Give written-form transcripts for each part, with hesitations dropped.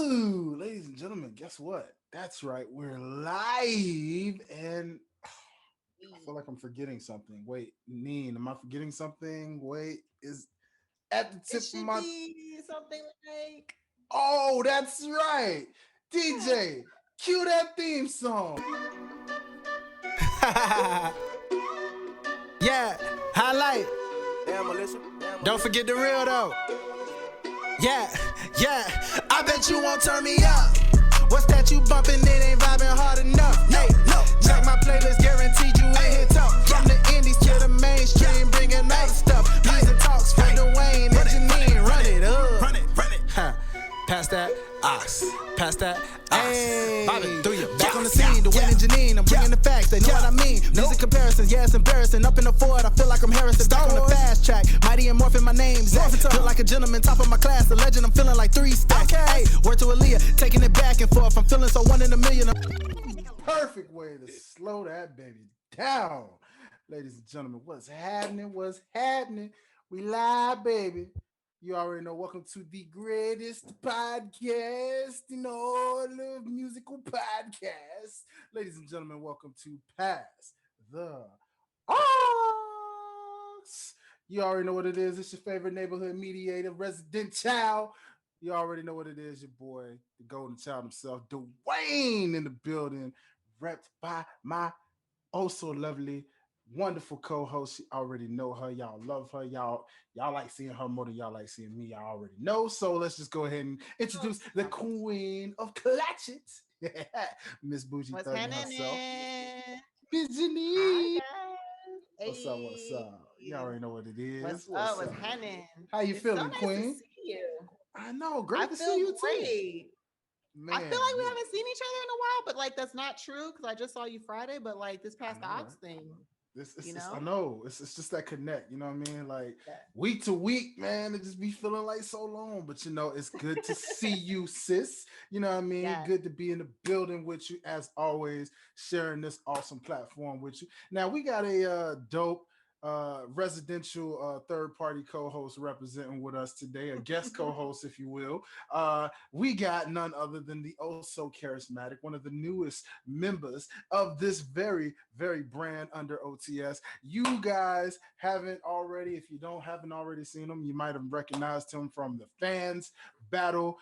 Ooh, ladies and gentlemen, guess what? That's right, we're live, and I feel like I'm forgetting something. Wait, Neen, am I forgetting something? Wait, is at the It tip of should my. be something like Oh, that's right, DJ. Cue that theme song. Yeah, highlight. Damn, Melissa. Don't forget the real though. Yeah, yeah. I bet you won't turn me up. What's that you bumping? It ain't vibing hard enough. Hey, no. Check my playlist, guaranteed you ain't hit top. From the indies to the mainstream, bringing all the stuff. Music talks for Dwayne and Janean. Run it up. Run it. Huh. Pass that ox. Pass that ox. Hey. Back on the scene, Dwayne and Janean. I'm bringing the facts, they know what I mean. Music comparisons, yeah, it's embarrassing. Up in the Ford, I feel like I'm Harrison. Back on the fast track, mighty and morphin' my name. Zach. Feel like a gentleman, top of my class. The legend, I'm feeling like 3 stacks. Hey, word to Aaliyah, taking it back and forth. I'm feeling so 1 in a million. Perfect way to slow that baby down. Ladies and gentlemen, what's happening? What's happening? We live, baby. You already know. Welcome to the greatest podcast in all of musical podcasts. Ladies and gentlemen, welcome to Pass the Ox. You already know what it is. It's your favorite neighborhood mediator, resident child. You already know what it is. Your boy, the golden child himself, Dwayne in the building, repped by my oh so lovely, wonderful co-host. You already know her. Y'all love her. Y'all like seeing her more than y'all like seeing me. Y'all already know. So let's just go ahead and introduce the queen of clutches, Miss Bougie what's Thug herself, happening? Miss Hi Janine. guys. What's up? What's Hey. up? You already know what it is. What's up? What's What's up? happening? How you It's so feeling, nice to Queen? see you. I know. I Great to see feel you too. great. I feel Man, like we look, haven't seen each other in a while, but like that's not true because I just saw you Friday, but like this I past the know, right? Ox thing, This you it's I know? know it's just that connect, you know what I mean? Like Yeah. week to week, man, it just be feeling like so long. But it's good to see you, sis. You know what I mean? Yes. Good to be in the building with you as always, sharing this awesome platform with you. Now we got a dope residential third party co-host representing with us today, a guest co-host, if you will. We got none other than the oh so charismatic, one of the newest members of this very brand under OTS. You guys haven't already, if you don't haven't already seen him, you might have recognized him from the fans battle,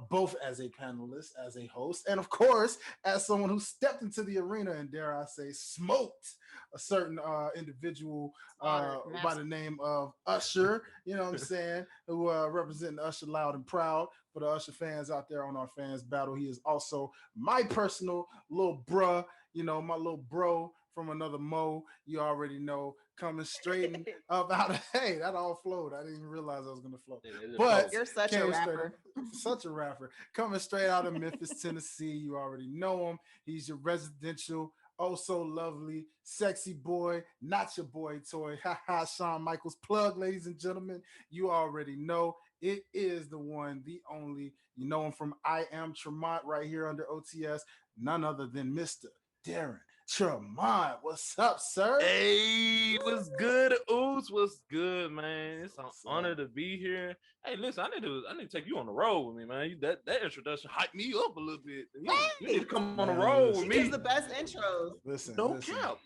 both as a panelist, as a host, and of course as someone who stepped into the arena and, dare I say, smoked a certain individual Slaughtered. by the name of Usher. You know what I'm saying? Who representing Usher loud and proud. For the Usher fans out there on our fans battle, he is also my personal little bruh. My little bro from another mo. You already know, coming straight up out of hey, that all flowed. I didn't even realize I was gonna flow, but You're such a came straight up. rapper. Such a rapper coming straight out of Memphis, Tennessee. You already know him. He's your residential, oh so lovely, sexy boy, not your boy toy. Ha ha, Shawn Michaels plug, ladies and gentlemen. You already know it is the one, the only. You know him from I Am Tramont right here under OTS. None other than Mr. Darron Tramont. What's up, sir? Hey, what's good, Oops? What's good, man? It's an What's honor up? to be here. Hey, listen, I need to take you on the road with me, man. That introduction hyped me up a little bit. You need to Hey, come on the Man, road with she listen, gives me. the best intros. listen, No listen. cap.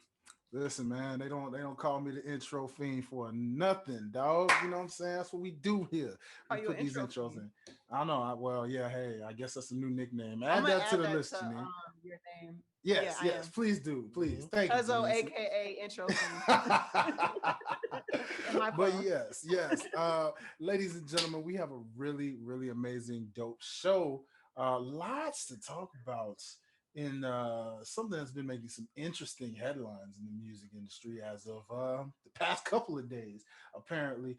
Listen, man, they don't call me the intro fiend for nothing, dog. You know what I'm saying? That's what we do here. Are We you an put these intro intros fiend? in. I know. Well, yeah. Hey, I guess that's a new nickname. I'm Add gonna that to add the that to list, Janine. your name. Yeah, Yes, I yes. am. Please do. Please. Mhm. Thank you, Cuzzo, Janine. aka intro fiend, in my But phone. yes. Ladies and gentlemen, we have a really amazing, dope show. Lots to talk about in something that's been making some interesting headlines in the music industry as of the past couple of days, apparently.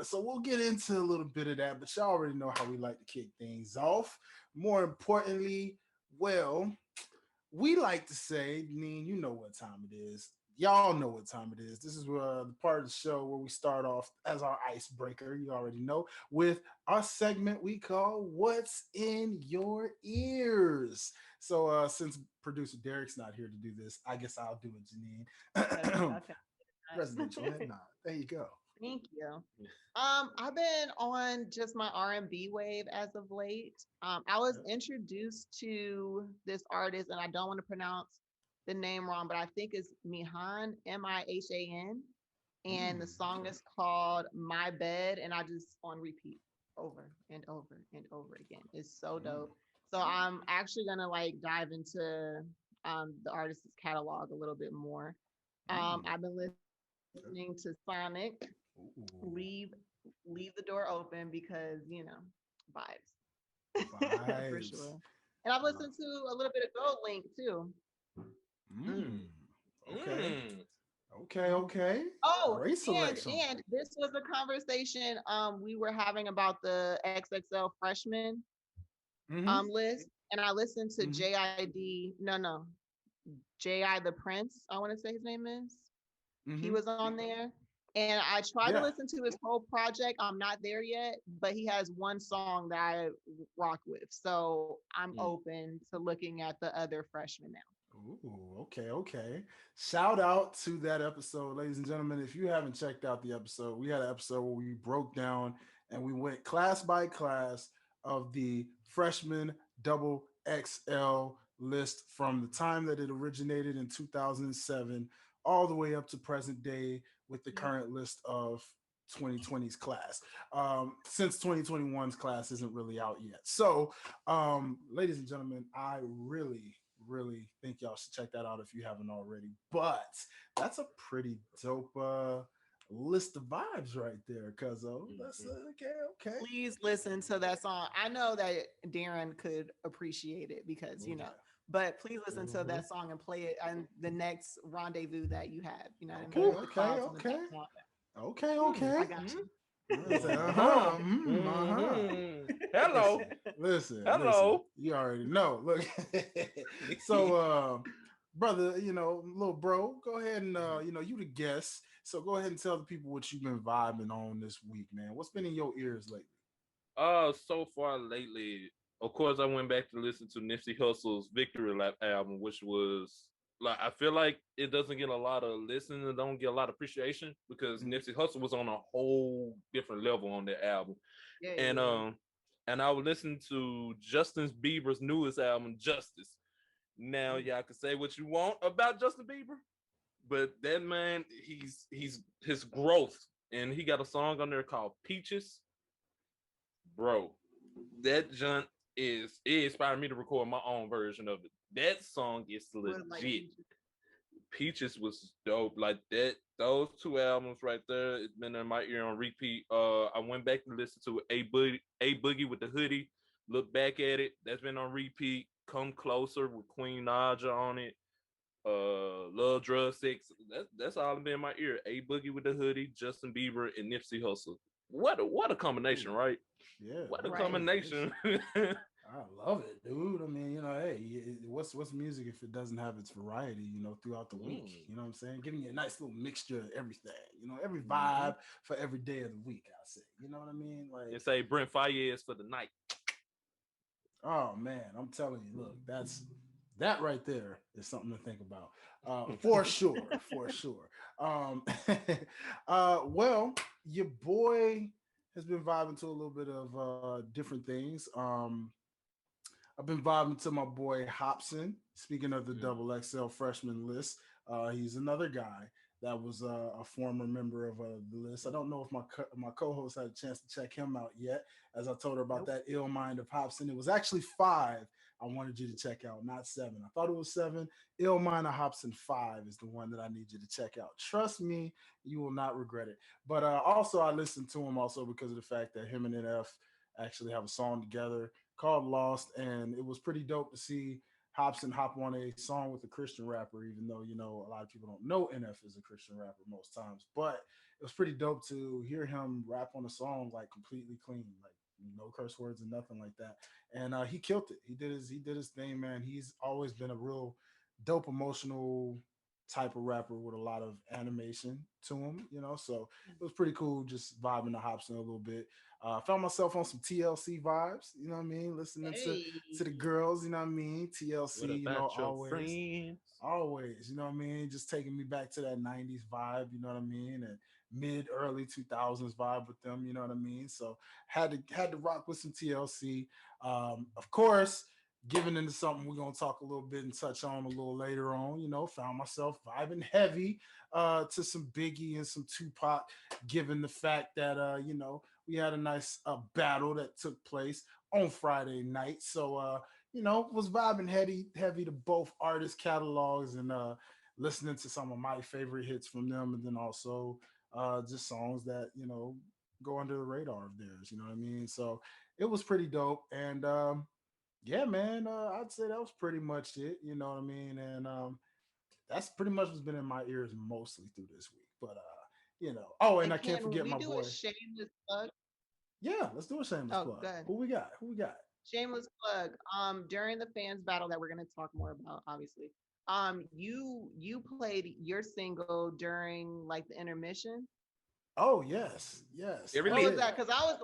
So we'll get into a little bit of that, but y'all already know how we like to kick things off. More importantly, well, we like to say, Neen, you know what time it is. Y'all know what time it is. This is the part of the show where we start off as our icebreaker, you already know, with our segment we call What's in Your Ears. So, since producer Derek's not here to do this, I guess I'll do it, Okay, Janine. okay, Residential nice. head nod. There you go. Thank you. I've been on just my R&B wave as of late. I was introduced to this artist, and I don't want to pronounce the name wrong, but I think it's Mihan, Mihan, and the song is called My Bed, and I just on repeat over and over and over again. It's so dope. So I'm actually gonna like dive into the artist's catalog a little bit more. I've been listening to Sonic. Leave leave the door open because vibes for Vibes. sure. And I've listened to a little bit of Gold Link too. Mm. Okay. Mm. Okay. Okay. Oh, Great and selection. and this was a conversation we were having about the XXL freshman Mm-hmm. list, and I listened to Mm-hmm. JID. No, JI the Prince. I want to say his name is. He Mm-hmm. was on there. And I tried to Yeah. listen to his whole project. I'm not there yet, but he has one song that I rock with. So I'm open to looking at the other freshmen now. Ooh, okay, okay. Shout out to that episode, ladies and gentlemen. If you haven't checked out the episode, we had an episode where we broke down and we went class by class of the freshman double XL list from the time that it originated in 2007 all the way up to present day with the current list of 2020's class. Since 2021's class isn't really out yet. So, ladies and gentlemen, I really think y'all should check that out if you haven't already. But that's a pretty dope list of vibes right there. Cause that's okay. Please listen to that song. I know that Darren could appreciate it because but please listen to that song and play it on the next rendezvous that you have. You know what I mean? The clouds and the background. Okay. I got you. Hello. Listen. Hello. You already know. Look. So, brother, little bro, go ahead and you the guest. So go ahead and tell the people what you've been vibing on this week, man. What's been in your ears lately? So far lately, of course, I went back to listen to Nipsey Hussle's Victory Lap album, which was like, I feel like it doesn't get a lot of listening and don't get a lot of appreciation because Nipsey Hussle was on a whole different level on that album. And I would listen to Justin Bieber's newest album, Justice. Now, y'all can say what you want about Justin Bieber, but that man, he's his growth, and he got a song on there called Peaches. Bro, that junk it inspired me to record my own version of it. That song is legit. Peaches was dope. Like that, those two albums right there, it's been in my ear on repeat. I went back to listen to A Boogie with the Hoodie. Look back at it. That's been on repeat. Come Closer with Queen Naja on it. Love Drug Sex. That's all been in my ear. A Boogie with the Hoodie, Justin Bieber, and Nipsey Hussle. What a combination, right? Yeah. What a combination. I love it, dude. I mean, hey, what's music if it doesn't have its variety, throughout the week? You know what I'm saying? Giving you a nice little mixture of everything, every vibe for every day of the week, I say. You know what I mean? Like, they say Brent Fayez for the night. Oh man, I'm telling you, look, that right there is something to think about. For sure, for sure. Well, your boy has been vibing to a little bit of different things. I've been vibing to my boy Hobson. Speaking of the double XL freshman list, he's another guy that was a former member of the list. I don't know if my co-host had a chance to check him out yet. As I told her about that ill mind of Hobson, it was actually 5 I wanted you to check out, not 7. I thought it was 7. Ill mind of Hobson 5 is the one that I need you to check out. Trust me, you will not regret it. But also, I listened to him also because of the fact that him and NF actually have a song together called Lost, and it was pretty dope to see Hobson hop on a song with a Christian rapper, even though, a lot of people don't know NF is a Christian rapper most times. But it was pretty dope to hear him rap on a song like completely clean, like no curse words and nothing like that. And he killed it. He did his thing, man. He's always been a real dope, emotional type of rapper with a lot of animation to him, so it was pretty cool just vibing to Hobson a little bit. Found myself on some TLC vibes, you know what I mean? Listening to the girls, you know what I mean? TLC, always, you know what I mean? Just taking me back to that 90s vibe, you know what I mean? And mid early 2000s vibe with them. You know what I mean? So had to rock with some TLC. Of course, giving into something we're gonna talk a little bit and touch on a little later on. You know, found myself vibing heavy to some Biggie and some Tupac, given the fact that we had a nice battle that took place on Friday night. So was vibing heavy to both artist catalogs and listening to some of my favorite hits from them, and then also just songs that go under the radar of theirs. You know what I mean? So it was pretty dope, and yeah, man, I'd say that was pretty much it. You know what I mean? And that's pretty much what's been in my ears mostly through this week. But oh, and And I can't can forget we my do boy. a shameless plug? Yeah, let's do a shameless Oh, plug. good. Who we got? Who we got? Shameless plug. During the fans battle that we're gonna talk more about, obviously. You played your single during like the intermission. Oh yes, yes, It I What was did. released. that? Because I was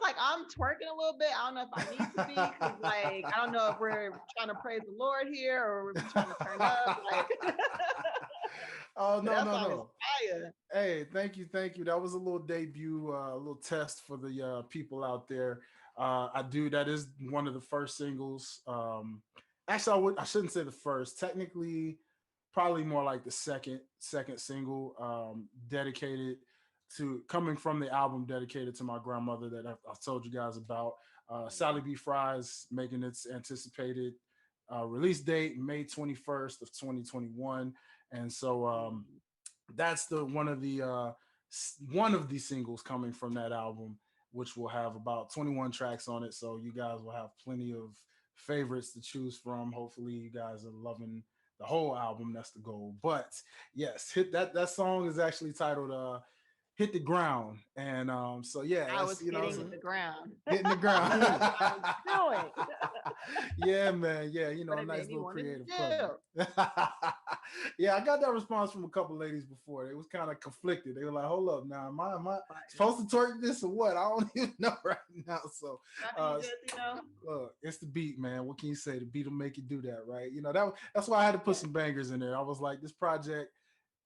like, I'm twerking a little bit. I don't know if I need to be, because like I don't know if we're trying to praise the Lord here or we're trying to turn up. Like, Oh but no, that no, song is no. fire. Hey, thank you, thank you. That was a little debut, a little test for the people out there. That is one of the first singles. Actually, I shouldn't say the first. Technically, probably more like the second single, dedicated to coming from the album dedicated to my grandmother that I told you guys about. Sally B. Fry's making its anticipated release date May 21st of 2021, and so that's the one of the singles coming from that album, which will have about 21 tracks on it. So you guys will have plenty of favorites to choose from. Hopefully, you guys are loving the whole album. That's the goal. But yes, hit that song is actually titled "Hit the Ground," and so yeah, I that's was hitting the ground. hitting the ground. That's what I was doing. Yeah, man. Yeah, But a it made nice me little want to creative do. project. Yeah, I got that response from a couple ladies before. They was kind of conflicted. They were like, "Hold up, now am I Fire. supposed to twerk this or what? I don't even know right now." So, After you uh, just. look, it's the beat, man. What can you say? The beat will make you do that, right? That's why I had to put Yeah. some bangers in there. I was like, this project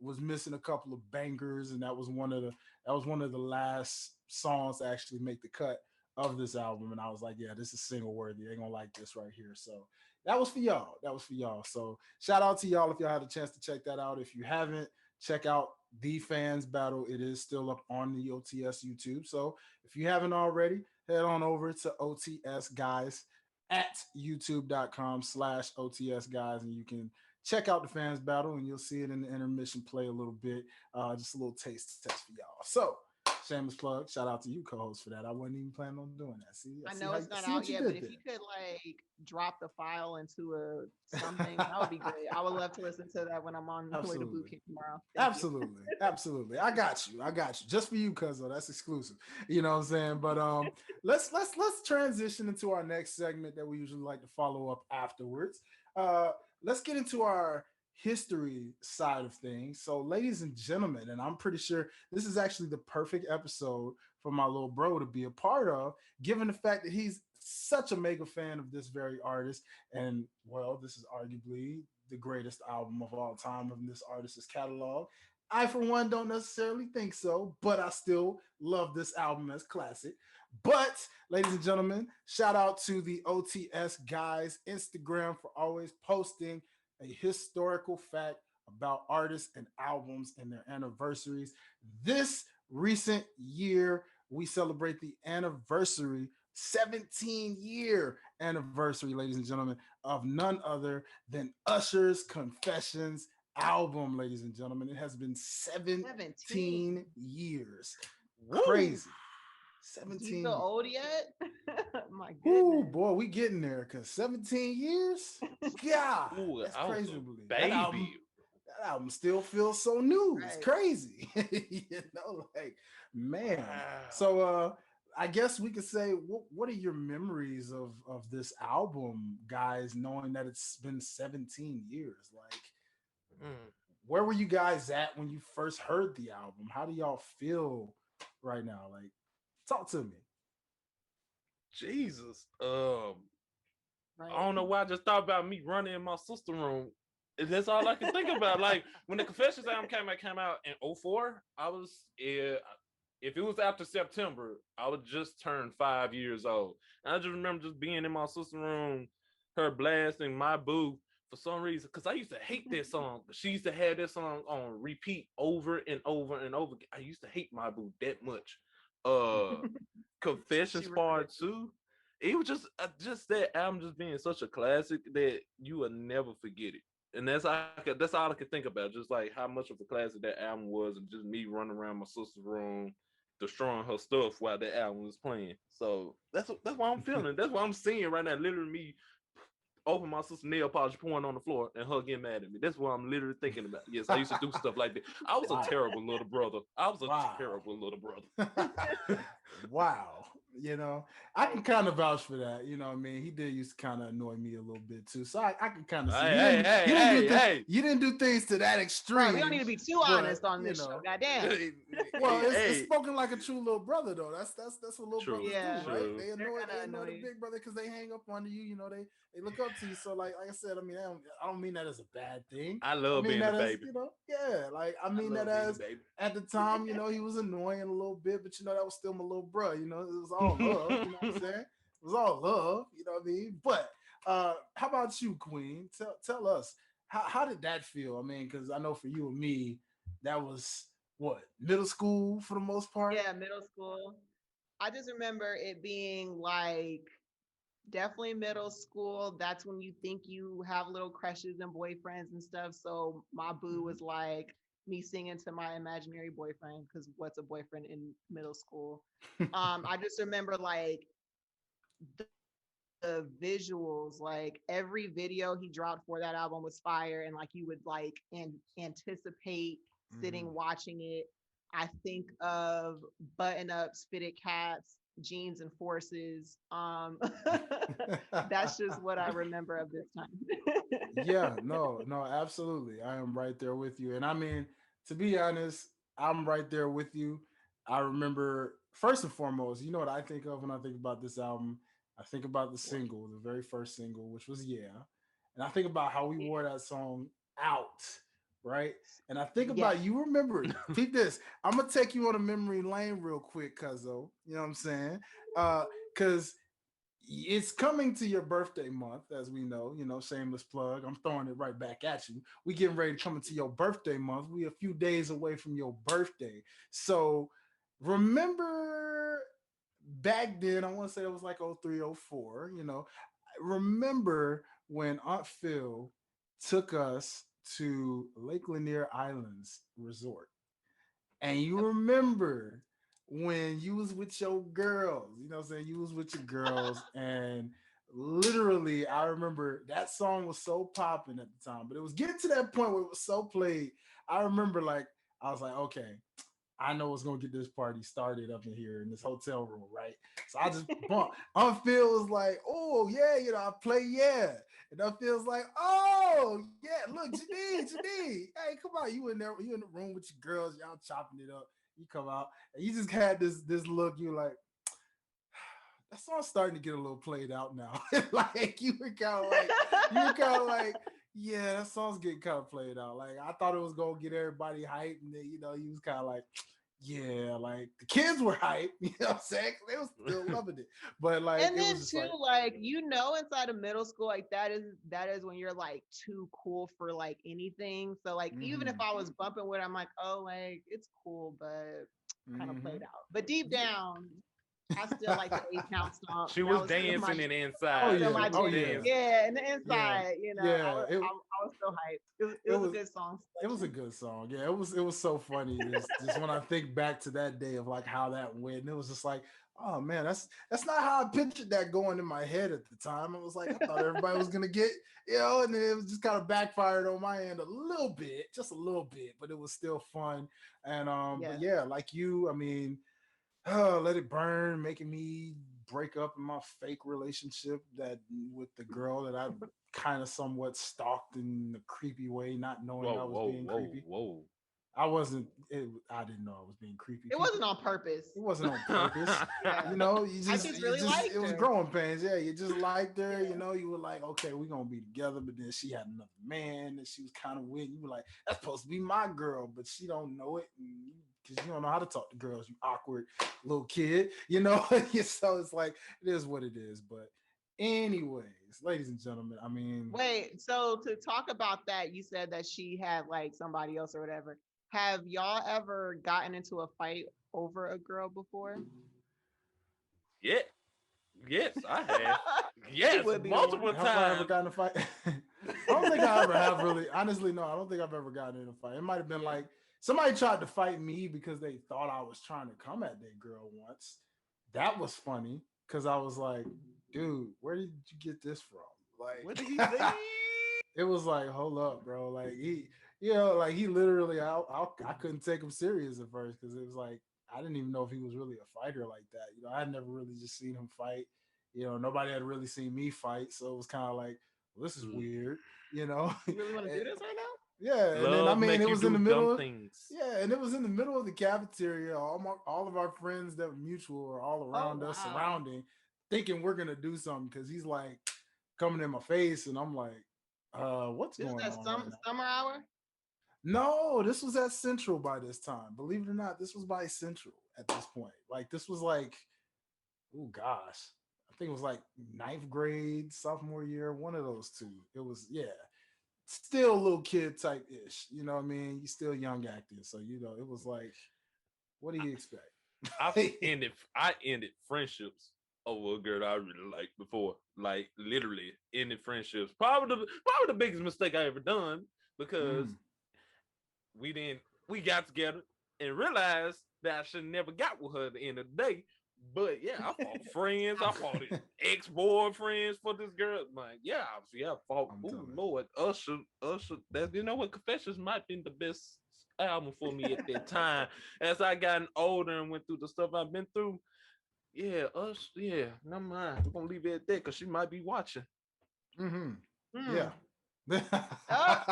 was missing a couple of bangers, and that was one of the last songs to actually make the cut of this album. And I was like, yeah, this is single worthy. They're gonna like this right here. So that was for y'all. That was for y'all. So shout out to y'all if y'all had a chance to check that out. If you haven't, check out the fans battle. It is still up on the OTS YouTube. So if you haven't already, head on over to OTS guys at youtube.com/OTS guys, and you can check out the fans battle, and you'll see it in the intermission play a little bit. Just a little taste test for y'all. So, shameless plug. Shout out to you, co-host, for that. I wasn't even planning on doing that. See, I see know how it's not see out what you yet, but did if you could like drop the file into a something, that would be great. I would love to listen to that when I'm on my way to boot Absolutely. camp tomorrow. Thank you. Absolutely. I got you. Just for you, cuz that's exclusive. You know what I'm saying? But let's transition into our next segment that we usually like to follow up afterwards. Let's get into our history side of things. So, ladies and gentlemen, and I'm pretty sure this is actually the perfect episode for my little bro to be a part of, given the fact that he's such a mega fan of this very artist. And well, this is arguably the greatest album of all time in this artist's catalog. I, for one, don't necessarily think so, but I still love this album as classic. But, ladies and gentlemen, shout out to the OTS guys Instagram for always posting a historical fact about artists and albums and their anniversaries. This recent year, we celebrate the anniversary, 17-year anniversary, ladies and gentlemen, of none other than Usher's Confessions album, ladies and gentlemen. It has been 17 years. Woo. Crazy. Do you 17. feel old yet? My Ooh, goodness. boy, we getting there because 17 years? God, Ooh, that's I was crazy. a That baby. album still feels so new. It's Right. crazy. Like, man. Wow. So I guess we could say, what are your memories of this album, guys, knowing that it's been 17 years? Like, Mm. where were you guys at when you first heard the album? How do y'all feel right now? Like, talk to me. Jesus. Right. I don't know why I just thought about me running in my sister room That's all I can think about. Like when the Confessions album came out in '04, I was if it was after September, I would just turn 5 years old. And I just remember just being in my sister's room, her blasting My Boo for some reason, because I used to hate that song. She used to have that song on repeat over and over and over again. I used to hate My Boo that much. Confessions She really Part did. 2. It was just that album just being such a classic that you will never forget it. And that's all I could think about, just like how much of a classic that album was, and just me running around my sister's room destroying her stuff while that album was playing. So that's what I'm feeling. That's what I'm seeing right now. Literally me open my sister's nail polish pouring on the floor and her getting mad at me. That's what I'm literally thinking about. Yes, I used to do stuff like that. I was a terrible little brother. I was a Wow. terrible little brother. Wow. You know, I can kind of vouch for that. You know what I mean? He did used to kind of annoy me a little bit too. So I can kind of see you didn't do things to that extreme. We don't need to be too honest on this show. Goddamn. Well, it's spoken like a true little brother though. That's what little True, brothers Yeah. do, right? They They're annoy kinda the big brother because they hang up under you. You know, they look up to you. So like I said, I mean, I don't mean that as a bad thing. I love being that a as, baby. you know, yeah, like I mean that as at the time, you know, he was annoying a little bit, but you know, that was still my little bro. You know, it was all love. You know what I'm saying? It was all love. You know what I mean? But how about you, Queen? Tell us how did that feel? I mean, because I know for you and me, that was what, middle school for the most part. Yeah, middle school. I just remember it being like definitely middle school. That's when you think you have little crushes and boyfriends and stuff. So my boo was like me singing to my imaginary boyfriend, because what's a boyfriend in middle school? I just remember like the visuals, like every video he dropped for that album was fire, and like you would like anticipate sitting watching it. I think of button ups, fitted caps, jeans and forces. That's just what I remember of this time. Yeah, no, absolutely. I am right there with you. And I mean, to be honest, I'm right there with you. I remember first and foremost, you know what I think of when I think about this album? I think about the single, the very first single, which was Yeah. And I think about how we wore that song out, right? And I think Yeah. about, you remember, peep this. I'm gonna take you on a memory lane real quick, cuzzo. You know what I'm saying? Cause it's coming to your birthday month, as we know, you know, shameless plug. I'm throwing it right back at you. We getting ready to come into your birthday month. We a few days away from your birthday. So remember back then, I want to say it was like 03, 04, you know, remember when Aunt Phil took us to Lake Lanier Islands Resort. And you remember when you was with your girls, you know what I'm saying? You was with your girls, and literally I remember that song was so popping at the time, but it was getting to that point where it was so played. I remember like I was like, okay, I know what's gonna get this party started up in here in this hotel room, right? So I just bump. Phil was like, oh yeah, you know, I play Yeah. And Phil's like, oh yeah, look, Janine, hey, come on, you in there, you in the room with your girls, y'all chopping it up. You come out and you just had this look, you like, that song's starting to get a little played out now. Like you were kind of like, yeah, that song's getting kind of played out. Like I thought it was gonna get everybody hyped, and then you know, you was kind of like, yeah, like the kids were hyped, you know what I'm saying? They was still loving it. But like, And it then was just too, like, you know, inside of middle school, like that is when you're like too cool for like anything. So like even if I was bumping with it, I'm like, oh, like it's cool, but kind of played out. But deep down, I still like the 8 count stomp. She That was was still dancing my, and that inside. was still my Oh, jam. yeah. Yeah, and the inside, you know, Yeah, I was still hyped. It was a good song. It was a good song. Yeah, it was so funny. Just when I think back to that day of like how that went, and it was just like, oh man, that's not how I pictured that going in my head at the time. I was like, I thought everybody was gonna get, you know, and then it was just kind of backfired on my end a little bit, just a little bit, but it was still fun. And but yeah, like you, I mean, Let It Burn, making me break up in my fake relationship that with the girl that I kind of somewhat stalked in a creepy way, not knowing I was being creepy. Whoa. I wasn't. I didn't know I was being creepy. It wasn't on purpose. It wasn't on purpose. Yeah. You know, I just really liked it was her. growing pains. Yeah, you just liked her. Yeah. You know, you were like, okay, we're gonna be together. But then she had another man, and she was kind of weird. You were like, that's supposed to be my girl, but she don't know it because you don't know how to talk to girls. You awkward little kid. You know, so it's like it is what it is. But anyways, ladies and gentlemen, I mean, Wait, so to talk about that, you said that she had like somebody else or whatever. Have y'all ever gotten into a fight over a girl before? Yeah. Yes, I have. Yes, would be the multiple one. have I ever times. gotten in a fight? I don't think I ever have really. Honestly, no, I don't think I've ever gotten in a fight. It might have been like somebody tried to fight me because they thought I was trying to come at that girl once. That was funny because I was like, dude, where did you get this from? What did he Like, say? it was like, hold up, bro. Like you know, like he literally, I couldn't take him serious at first because it was like I didn't even know if he was really a fighter like that. You know, I had never really just seen him fight. You know, nobody had really seen me fight, so it was kind of like, well, this is weird. You know, You really want to do this right now? yeah. And then I Love mean, make it you was in do the middle. dumb Of, things. yeah, and it was in the middle of the cafeteria. All of our friends that were mutual were all around us, wow. surrounding, thinking we're gonna do something because he's like coming in my face, and I'm like, what's This is going that on right now? summer hour? No, this was at Central by this time. Believe it or not, this was by Central at this point. Like this was like, oh gosh, I think it was like ninth grade, sophomore year, one of those two. It was still little kid type ish. You know what I mean? You still young acting, so you know it was like, what do you expect? I ended friendships over a girl I really liked before. Like literally ended friendships. Probably the biggest mistake I ever done because Mm. we got together and realized that I should never got with her at the end of the day. But yeah, I fought friends, I fought ex-boyfriends for this girl. Like, yeah, obviously I fought. I'm Oh telling Lord, Usher. That you know what? Confessions might be the best album for me at that time. As I gotten older and went through the stuff I've been through, yeah, yeah, never mind. We're gonna leave it at that because she might be watching. you. Mm-hmm. Hmm. Yeah. Oh,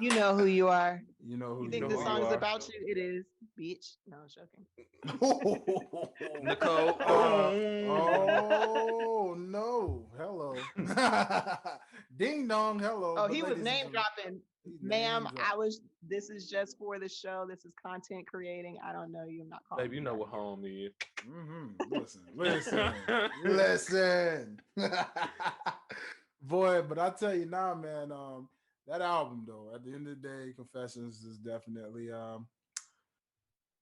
you know who you are. You know who You you think know this who are. song you is are. about you? It is, bitch. No, I'm joking. Nicole. Oh no! Hello, ding dong. Hello, Oh, but he was ladies and name gentlemen, dropping. he's Ma'am, name dropping. this is just for the show. This is content creating. I don't know you. I'm not calling Baby, you you know that what again. home is. Listen. Boy, but I tell you now, man, that album though, at the end of the day, Confessions is definitely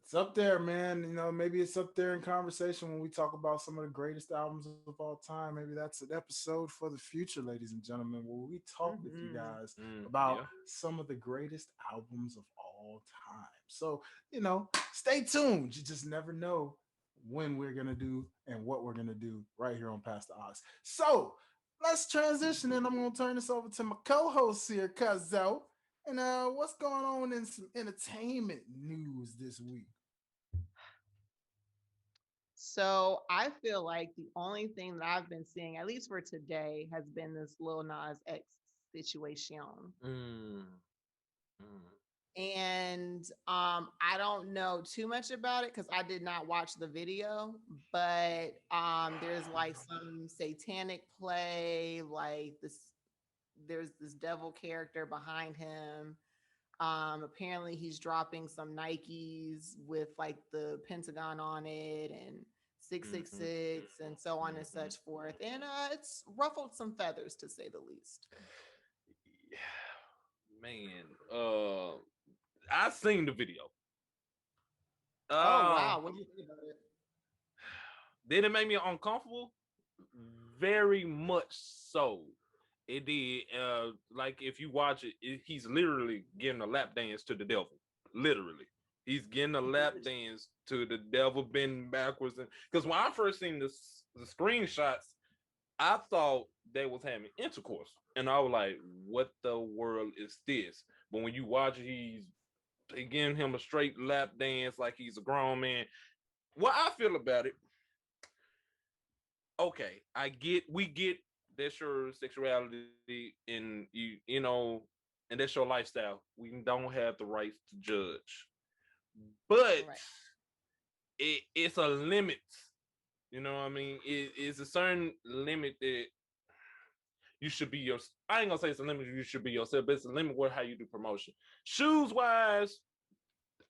it's up there, man. You know, maybe it's up there in conversation when we talk about some of the greatest albums of all time. Maybe that's an episode for the future, ladies and gentlemen, where we talk with you Mhm. guys about Yeah. some of the greatest albums of all time. So, you know, stay tuned. You just never know when we're gonna do and what we're gonna do right here on Past the Ox. So let's transition, and I'm gonna turn this over to my co-host here, Cuzzo. And what's going on in some entertainment news this week? So I feel like the only thing that I've been seeing, at least for today, has been this Lil Nas X situation. Mm, mm. And I don't know too much about it because I did not watch the video, but there's like some satanic play, like there's this devil character behind him. Apparently he's dropping some Nikes with like the Pentagon on it and Mhm. 666 and so on and Mhm. such forth. And it's ruffled some feathers to say the least. Man, I seen the video. Oh Uh, wow, what do you think about it? did it make me uncomfortable? Very much so. It did. Like if you watch it, he's literally giving a lap dance to the devil. Literally, he's getting a lap dance to the devil, bending backwards. And because when I first seen the screenshots, I thought they was having intercourse, and I was like, "What the world is this?" But when you watch it, they giving him a straight lap dance like he's a grown man. What I feel about it, okay, we get that's your sexuality, and you know, and that's your lifestyle. We don't have the right to judge, but Right. it's a limit. You know what I mean? It's a certain limit that you should be your. I ain't gonna say it's a limit you should be yourself, but it's a limit where how you do promotion. Shoes wise,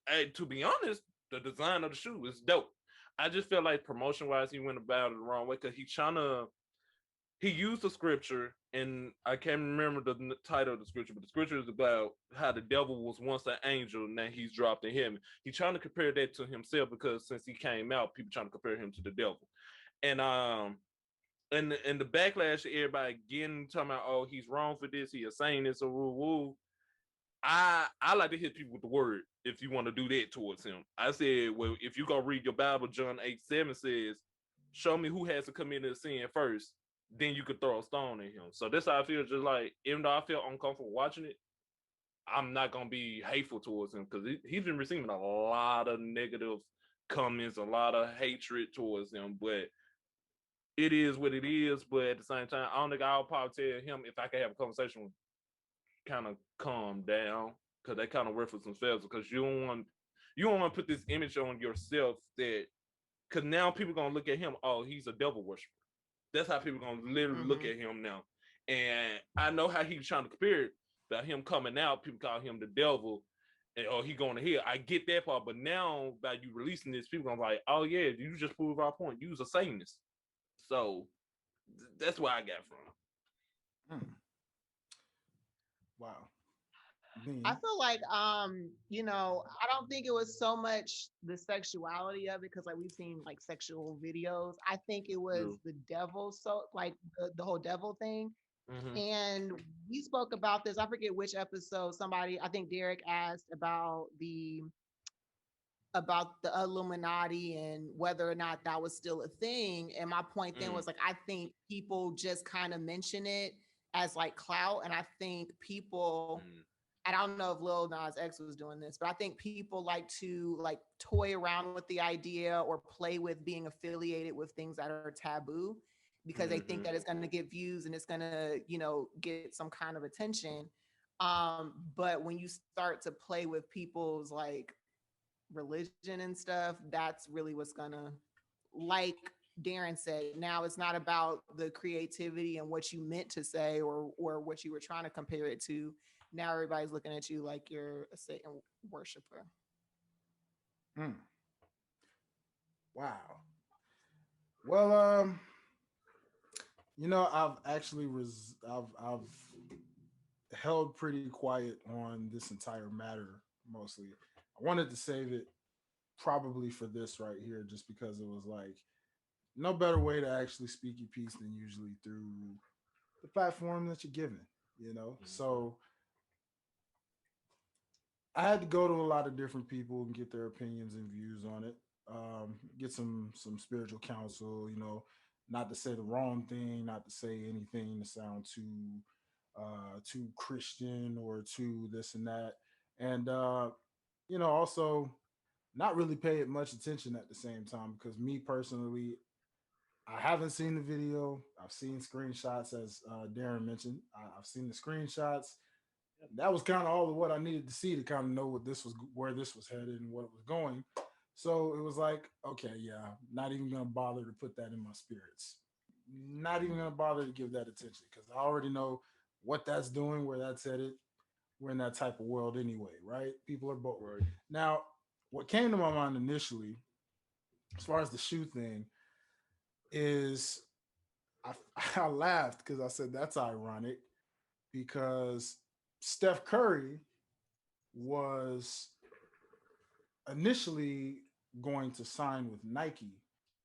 hey, to be honest, the design of the shoe is dope. I just feel like promotion wise, he went about it the wrong way because he used the scripture, and I can't remember the title of the scripture, but the scripture is about how the devil was once an angel, and now he's dropped in heaven. He's trying to compare that to himself because since he came out, people trying to compare him to the devil, and and the backlash, everybody getting talking about, oh, he's wrong for this, he is saying this, or woo woo. I like to hit people with the word if you want to do that towards him. I said, well, if you go read your Bible, John 8:7 says, show me who has to commit a sin first, then you could throw a stone at him. So that's how I feel. Just like, even though I feel uncomfortable watching it, I'm not gonna be hateful towards him because he's been receiving a lot of negative comments, a lot of hatred towards him. But it is what it is. But at the same time, I don't think I'll probably tell him if I can have a conversation with him, kind of calm down because they kind of work for themselves because you don't want to put this image on yourself that because now people gonna look at him, oh, he's a devil worshiper. That's how people gonna literally look at him now. And I know how he's trying to compare it about him coming out, people call him the devil, and oh, he going to hell. I get that part, but now by you releasing this, people gonna like, oh yeah, you just proved our point. You was a Satanist. So that's where I got from. Wow. I feel like you know, I don't think it was so much the sexuality of it because like we've seen like sexual videos. I think it was the devil, so like the whole devil thing. And we spoke about this. I forget which episode. Somebody, I think Derek asked about the Illuminati and whether or not that was still a thing. And my point then was like, I think people just kind of mention it as like clout, and I think people. I don't know if Lil Nas X was doing this, but I think people like to like toy around with the idea or play with being affiliated with things that are taboo because they think that it's going to get views and it's going to, you know, get some kind of attention. But when you start to play with people's like religion and stuff, that's really what's going to, like Darron said, now it's not about the creativity and what you meant to say or what you were trying to compare it to. Now everybody's looking at you like you're a Satan worshiper. Wow. Well, you know, I've actually I've held pretty quiet on this entire matter mostly. I wanted to save it probably for this right here, just because it was like no better way to actually speak your piece than usually through the platform that you're given, you know. So I had to go to a lot of different people and get their opinions and views on it. Get some spiritual counsel, you know, not to say the wrong thing, not to say anything to sound too Christian or too this and that, and you know, also not really pay it much attention at the same time because me personally, I haven't seen the video. I've seen screenshots, as Darron mentioned. I've seen the screenshots. That was kind of all of what I needed to see to kind of know what this was, where this was headed, and what it was going. So it was like, okay, yeah, not even gonna bother to put that in my spirits. Not even gonna bother to give that attention because I already know what that's doing, where that's headed. We're in that type of world anyway, right? People are both. Right. Now, what came to my mind initially, as far as the shoe thing, is I, I laughed because I said that's ironic because Steph Curry was initially going to sign with Nike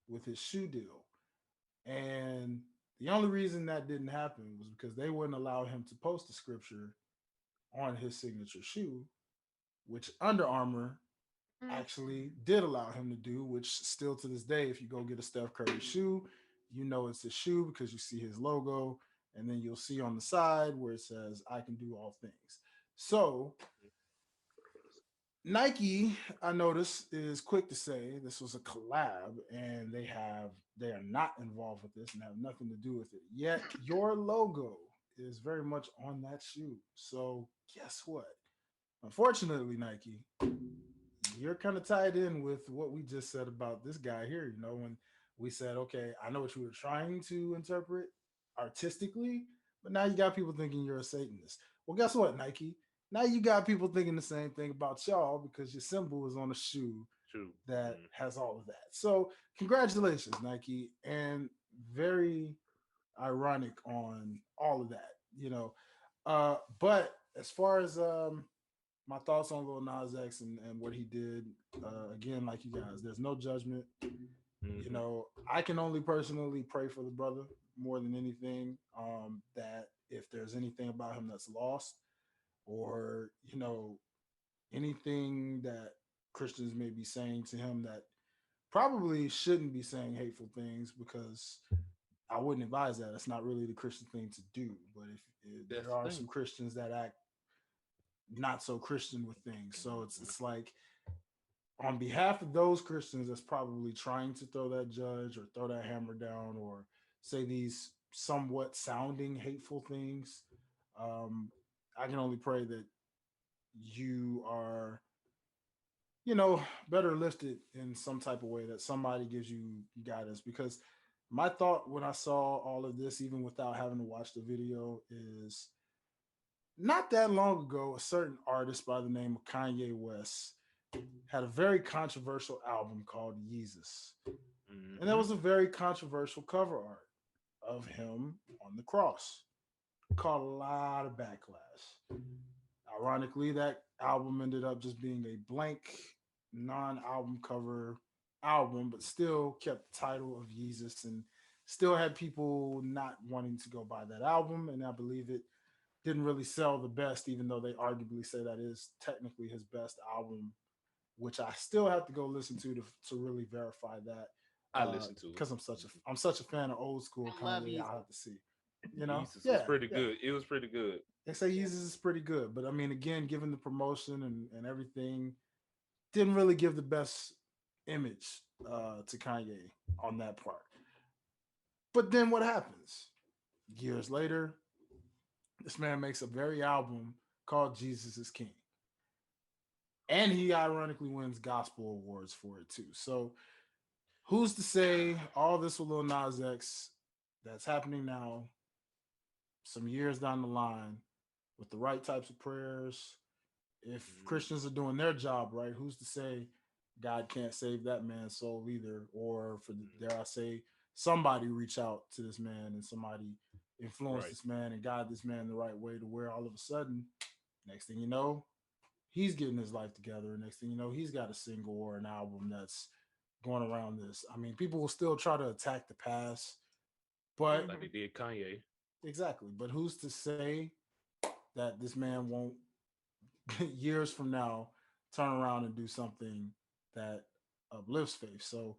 with his shoe deal. And the only reason that didn't happen was because they wouldn't allow him to post the scripture on his signature shoe, which Under Armour actually did allow him to do, which still to this day, if you go get a Steph Curry shoe, you know it's a shoe because you see his logo, and then you'll see on the side where it says, I can do all things. So Nike, I noticed, is quick to say this was a collab and they are not involved with this and have nothing to do with it. Yet your logo is very much on that shoe. So guess what? Unfortunately, Nike, you're kind of tied in with what we just said about this guy here. You know, when we said, okay, I know what you were trying to interpret artistically, but now you got people thinking you're a Satanist. Well, guess what, Nike? Now you got people thinking the same thing about y'all because your symbol is on a shoe True. that has all of that. So, congratulations, Nike, and very ironic on all of that, you know. But as far as my thoughts on Lil Nas X and what he did, again, like you guys, there's no judgment. You Mm-hmm. know, I can only personally pray for the brother more than anything. That if there's anything about him that's lost, or you know, anything that Christians may be saying to him that probably shouldn't be saying hateful things, because I wouldn't advise that. It's not really the Christian thing to do. But if That's there the are thing. some Christians that act not so Christian with things, so Mhm. it's like on behalf of those Christians that's probably trying to throw that judge or throw that hammer down or say these somewhat sounding hateful things, um, I can only pray that you are, you know, better lifted in some type of way, that somebody gives you guidance. Because my thought when I saw all of this, even without having to watch the video, is not that long ago, a certain artist by the name of Kanye West had a very controversial album called Yeezus. And there Mm-hmm. was a very controversial cover art of him on the cross. Caught a lot of backlash. Ironically, that album ended up just being a blank, non album cover album, but still kept the title of Yeezus and still had people not wanting to go buy that album. And I believe it didn't really sell the best, even though they arguably say that is technically his best album, which I still have to go listen to really verify that. I listened to it. Because I'm such a fan of old school I love Kanye. you. I have to see. You know, Jesus was yeah, pretty yeah. good. It was pretty good. They say Yeah. Yeezus is pretty good, but I mean, again, given the promotion and everything, didn't really give the best image to Kanye on that part. But then what happens? Years later, this man makes a very album called Jesus is King. And he ironically wins gospel awards for it too. So who's to say all this with Lil Nas X that's happening now, some years down the line, with the right types of prayers, if Mhm. Christians are doing their job right, who's to say God can't save that man's soul either? Or for dare I say, somebody reach out to this man and somebody influence Right. this man and guide this man the right way, to where all of a sudden, next thing you know, he's getting his life together. Next thing you know, he's got a single or an album that's going around this. I mean, people will still try to attack the past, but Like they Hmm. did Kanye. exactly. But who's to say that this man won't years from now turn around and do something that uplifts faith? So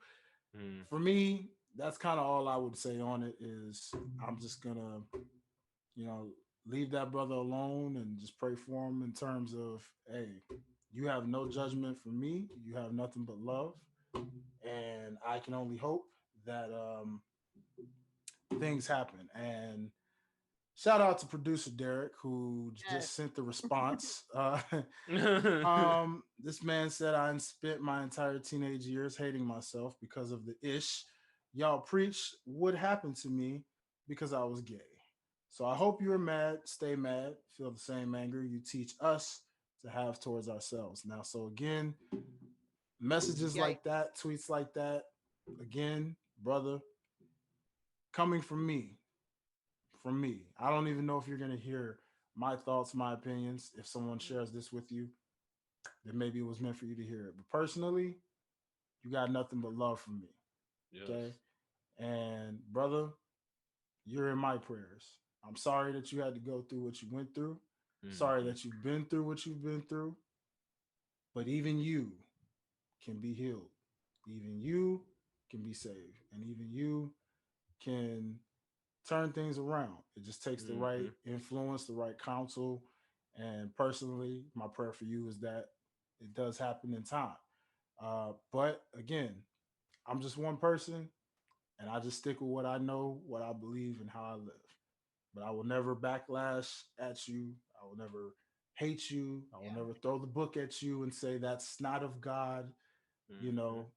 Mm. for me, that's kind of all I would say on it. Is I'm just gonna, you know, leave that brother alone and just pray for him in terms of, hey, you have no judgment for me. You have nothing but love, and I can only hope that things happen. And shout out to producer Derek, who Yes. just sent the response. Mm. This man said, I spent my entire teenage years hating myself because of the ish y'all preach would happen to me because I was gay. So I hope you're mad, stay mad, feel the same anger you teach us to have towards ourselves. Now, so again, messages Yikes. like that, tweets like that, again, brother, coming from me. I don't even know if you're gonna hear my thoughts, my opinions. If someone shares this with you, then maybe it was meant for you to hear it. But personally, you got nothing but love from me. Yes. Okay. And brother, you're in my prayers. I'm sorry that you had to go through what you went through. Sorry Hmm. that you've been through what you've been through. But even you can be healed. Even you can be saved. And even you can turn things around. It just takes the right Hmm. influence, the right counsel. And personally, my prayer for you is that it does happen in time. But again, I'm just one person, and I just stick with what I know, what I believe, and how I live. but I will never backlash at you. I will never hate you. I will Yeah. never throw the book at you and say that's not of God. You Mhm. know,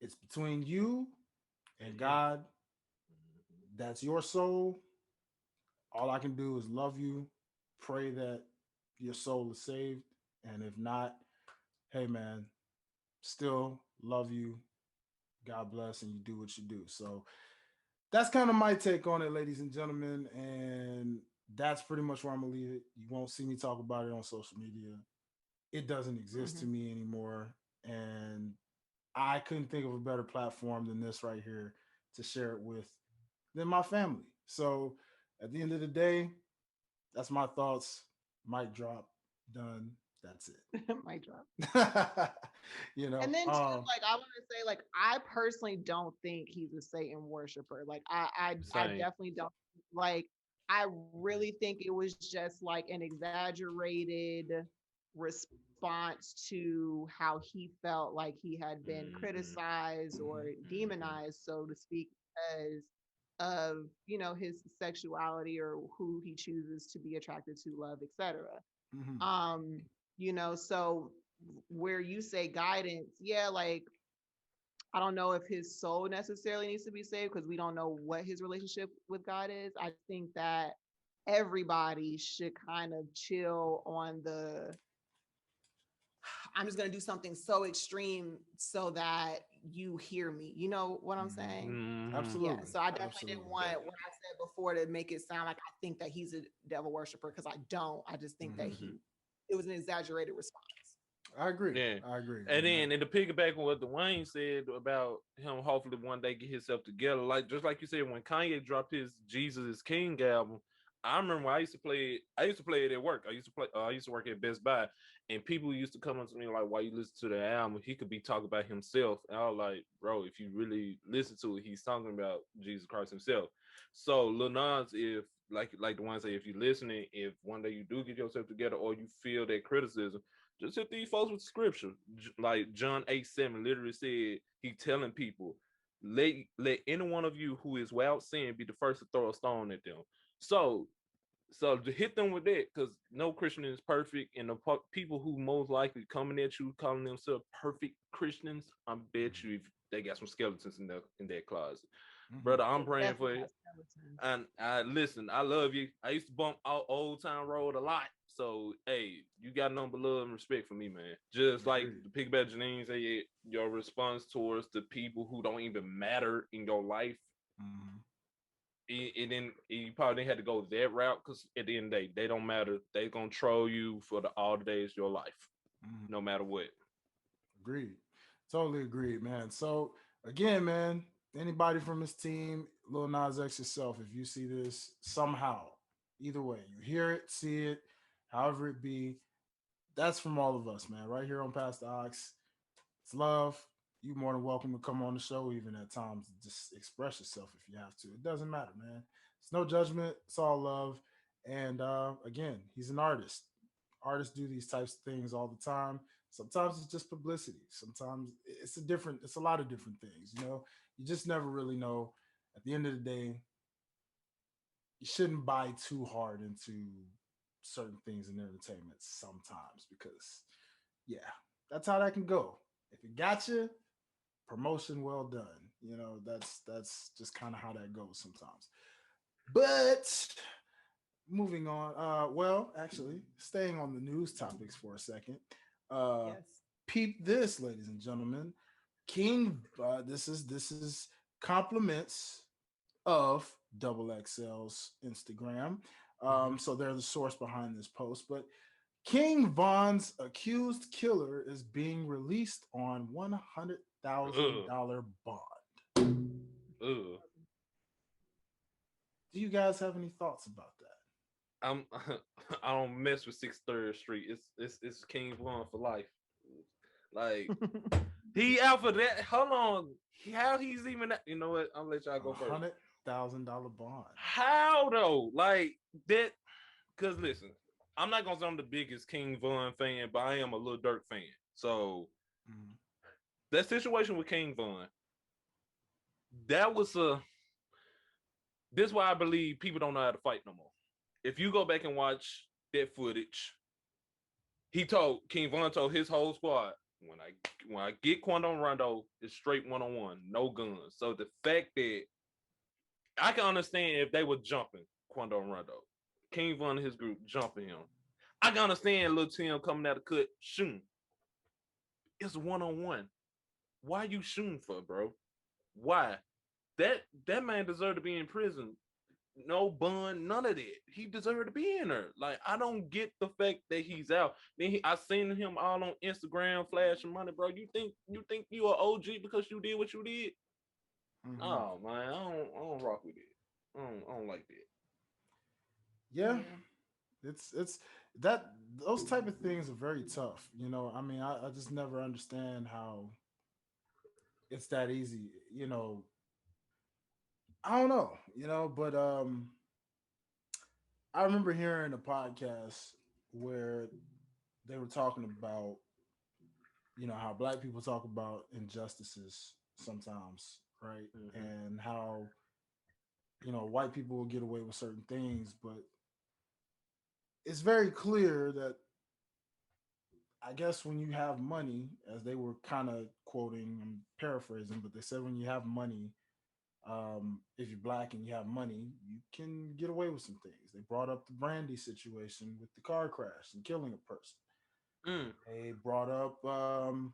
it's between you and Yeah. God. That's your soul. All I can do is love you, pray that your soul is saved. And if not, hey man, still love you. God bless, and you do what you do. So that's kind of my take on it, ladies and gentlemen. And that's pretty much where I'm gonna leave it. You won't see me talk about it on social media. It doesn't exist to Mhm. me anymore. And I couldn't think of a better platform than this right here to share it with than my family. So at the end of the day, that's my thoughts. Mic drop. Done. That's Mic drop. it. you know, And then too, um, like I want to say, like I personally don't think he's a Satan worshiper. Like I Same. definitely don't. Like I really think it was just like an exaggerated response to how he felt like he had been Mhm. criticized or Mhm. demonized, so to speak, because of his sexuality or who he chooses to be attracted to, love, etc. mhm, um so where you say guidance, yeah, like I don't know if his soul necessarily needs to be saved because we don't know what his relationship with God is. I think that everybody should kind of chill on the I'm just going to do something so extreme so that you hear me. You know what I'm mhm. saying? Mhm. Yeah, Absolutely. so I definitely didn't Absolutely. want what I said before to make it sound like I think that he's a devil worshiper because I don't. I just think that Mhm. Mhm. it was an exaggerated response. I agree. Yeah. I agree. And And then and to piggyback on what Dwayne said about him hopefully one day get himself together, like just like you said, when Kanye dropped his Jesus is King album, I remember when I used to play it. I used to play it at work. I used to work at Best Buy, and people used to come up to me like, "Why you listen to the album? He could be talking about himself." And I was like, "Bro, if you really listen to it, he's talking about Jesus Christ himself." So Lil Nas, if like the one say, if you're listening, if one day you do get yourself together or you feel that criticism, just hit these folks with scripture. Like John 8:7 literally said, he telling people, let any one of you who is without sin be the first to throw a stone at them. So so to hit them with that, because no Christian is perfect, and the people who most likely coming at you calling themselves perfect Christians, I bet you if they got some skeletons in their closet. mhm. Brother, I'm They praying for definitely you. have skeletons. And I listen, I love you. I used to bump out Old Town Road a lot. So hey, you got nothing but love and respect for me, man. Just like Agreed. the piggyback Janine say, your response towards the people who don't even matter in your life, Mhm, and then you probably didn't have to go that route because at the end of the day, they don't matter. They gonna troll you for all the days of your life, mhm. no matter what. Agreed. Totally agreed, man. So again, man, anybody from his team, Lil Nas X yourself, if you see this somehow, either way, you hear it, see it, however it be, that's from all of us, man. Right here on Past the Ox. It's love. You more than welcome to come on the show, even at times. Just express yourself if you have to. It doesn't matter, man. It's no judgment. It's all love. And again, he's an artist. Artists do these types of things all the time. Sometimes it's just publicity. Sometimes it's a lot of different things. You just never really know. At the end of the day, you shouldn't buy too hard into certain things in entertainment sometimes because, yeah, that's how that can go. If it got you, promotion well done. That's just kind of how that goes sometimes. But moving on. Well, actually, staying on the news topics for a second. Uh, Yes. Peep this, ladies and gentlemen. King. This is compliments of Double XL's Instagram. Mhm. So they're the source behind this post. But King Von's accused killer is being released on Ugh, $100,000 bond. ugh. Do you guys have any thoughts about that? I'm I don't mess with 63rd Street. It's King Von for life. Like he out for that. Hold on. How he's even you know what? I'll let y'all A go first. $100,000 bond. How though? Like that because listen, I'm not gonna say I'm the biggest King Von fan, but I am a Lil Durk fan. So Mhm. that situation with King Von, that was a This is why I believe people don't know how to fight no more. If you go back and watch that footage, King Von told his whole squad, when I get Quando Rondo, it's straight 1-on-1, no guns. So the fact that I can understand if they were jumping Quando Rondo, King Von and his group jumping him. I can understand Lil Tim coming out of cut shooting. It's 1-on-1. Why you shooting for, bro? Why? That man deserved to be in prison. No bond, none of that. He deserved to be in there. Like, I don't get the fact that he's out. Then I seen him all on Instagram flashing money, bro. You think you are OG because you did what you did? Mm-hmm. Oh man, I don't rock with it. I don't like that. Yeah. It's that those type of things are very tough. You know, I mean, I just never understand how it's that easy. You know, I don't know. You know, but I remember hearing a podcast where they were talking about, you know, how black people talk about injustices sometimes, right? Mm-hmm. And how, you know, white people will get away with certain things, but it's very clear that I guess when you have money, as they were kind of quoting, I'm paraphrasing, but they said when you have money, if you're black and you have money, you can get away with some things. They brought up the Brandy situation with the car crash and killing a person. They brought up, oh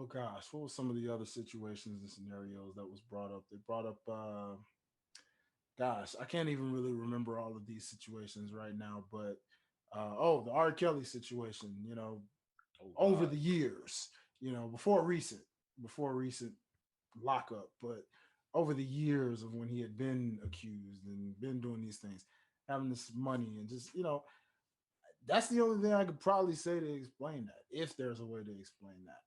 gosh, what was some of the other situations and scenarios that was brought up? They brought up, gosh, I can't even really remember all of these situations right now, but the R. Kelly situation, you know, over the years, you know, before recent lockup, but over the years of when he had been accused and been doing these things, having this money and just, you know, that's the only thing I could probably say to explain that, if there's a way to explain that.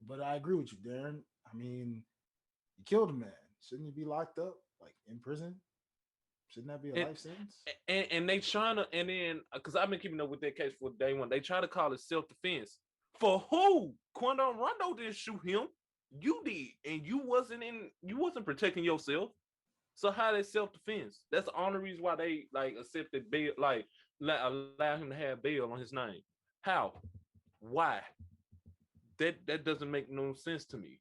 But I agree with you, Darren. I mean, you killed a man. Shouldn't he be locked up, like in prison? Shouldn't that be a life sentence? And they trying to, and then because I've been keeping up with that case for day one, they try to call it self-defense. For who? Quando Rondo didn't shoot him. You did, and you wasn't protecting yourself. So how they self-defense? That's the only reason why they like accepted bail, like allow him to have bail on his name. How? Why? That doesn't make no sense to me.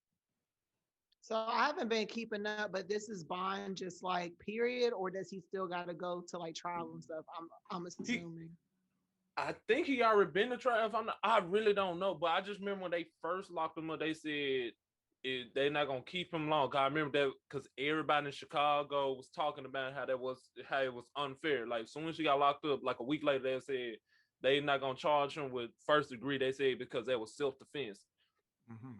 So I haven't been keeping up, but this is bond just like period, or does he still got to go to like trial and stuff? I'm assuming. I think he already been to trial. If I really don't know, but I just remember when they first locked him up, they said they're not gonna keep him long. I remember that because everybody in Chicago was talking about how it was unfair. Like as soon as he got locked up, like a week later, they said they're not gonna charge him with first degree. They said because that was self-defense. Mm-hmm.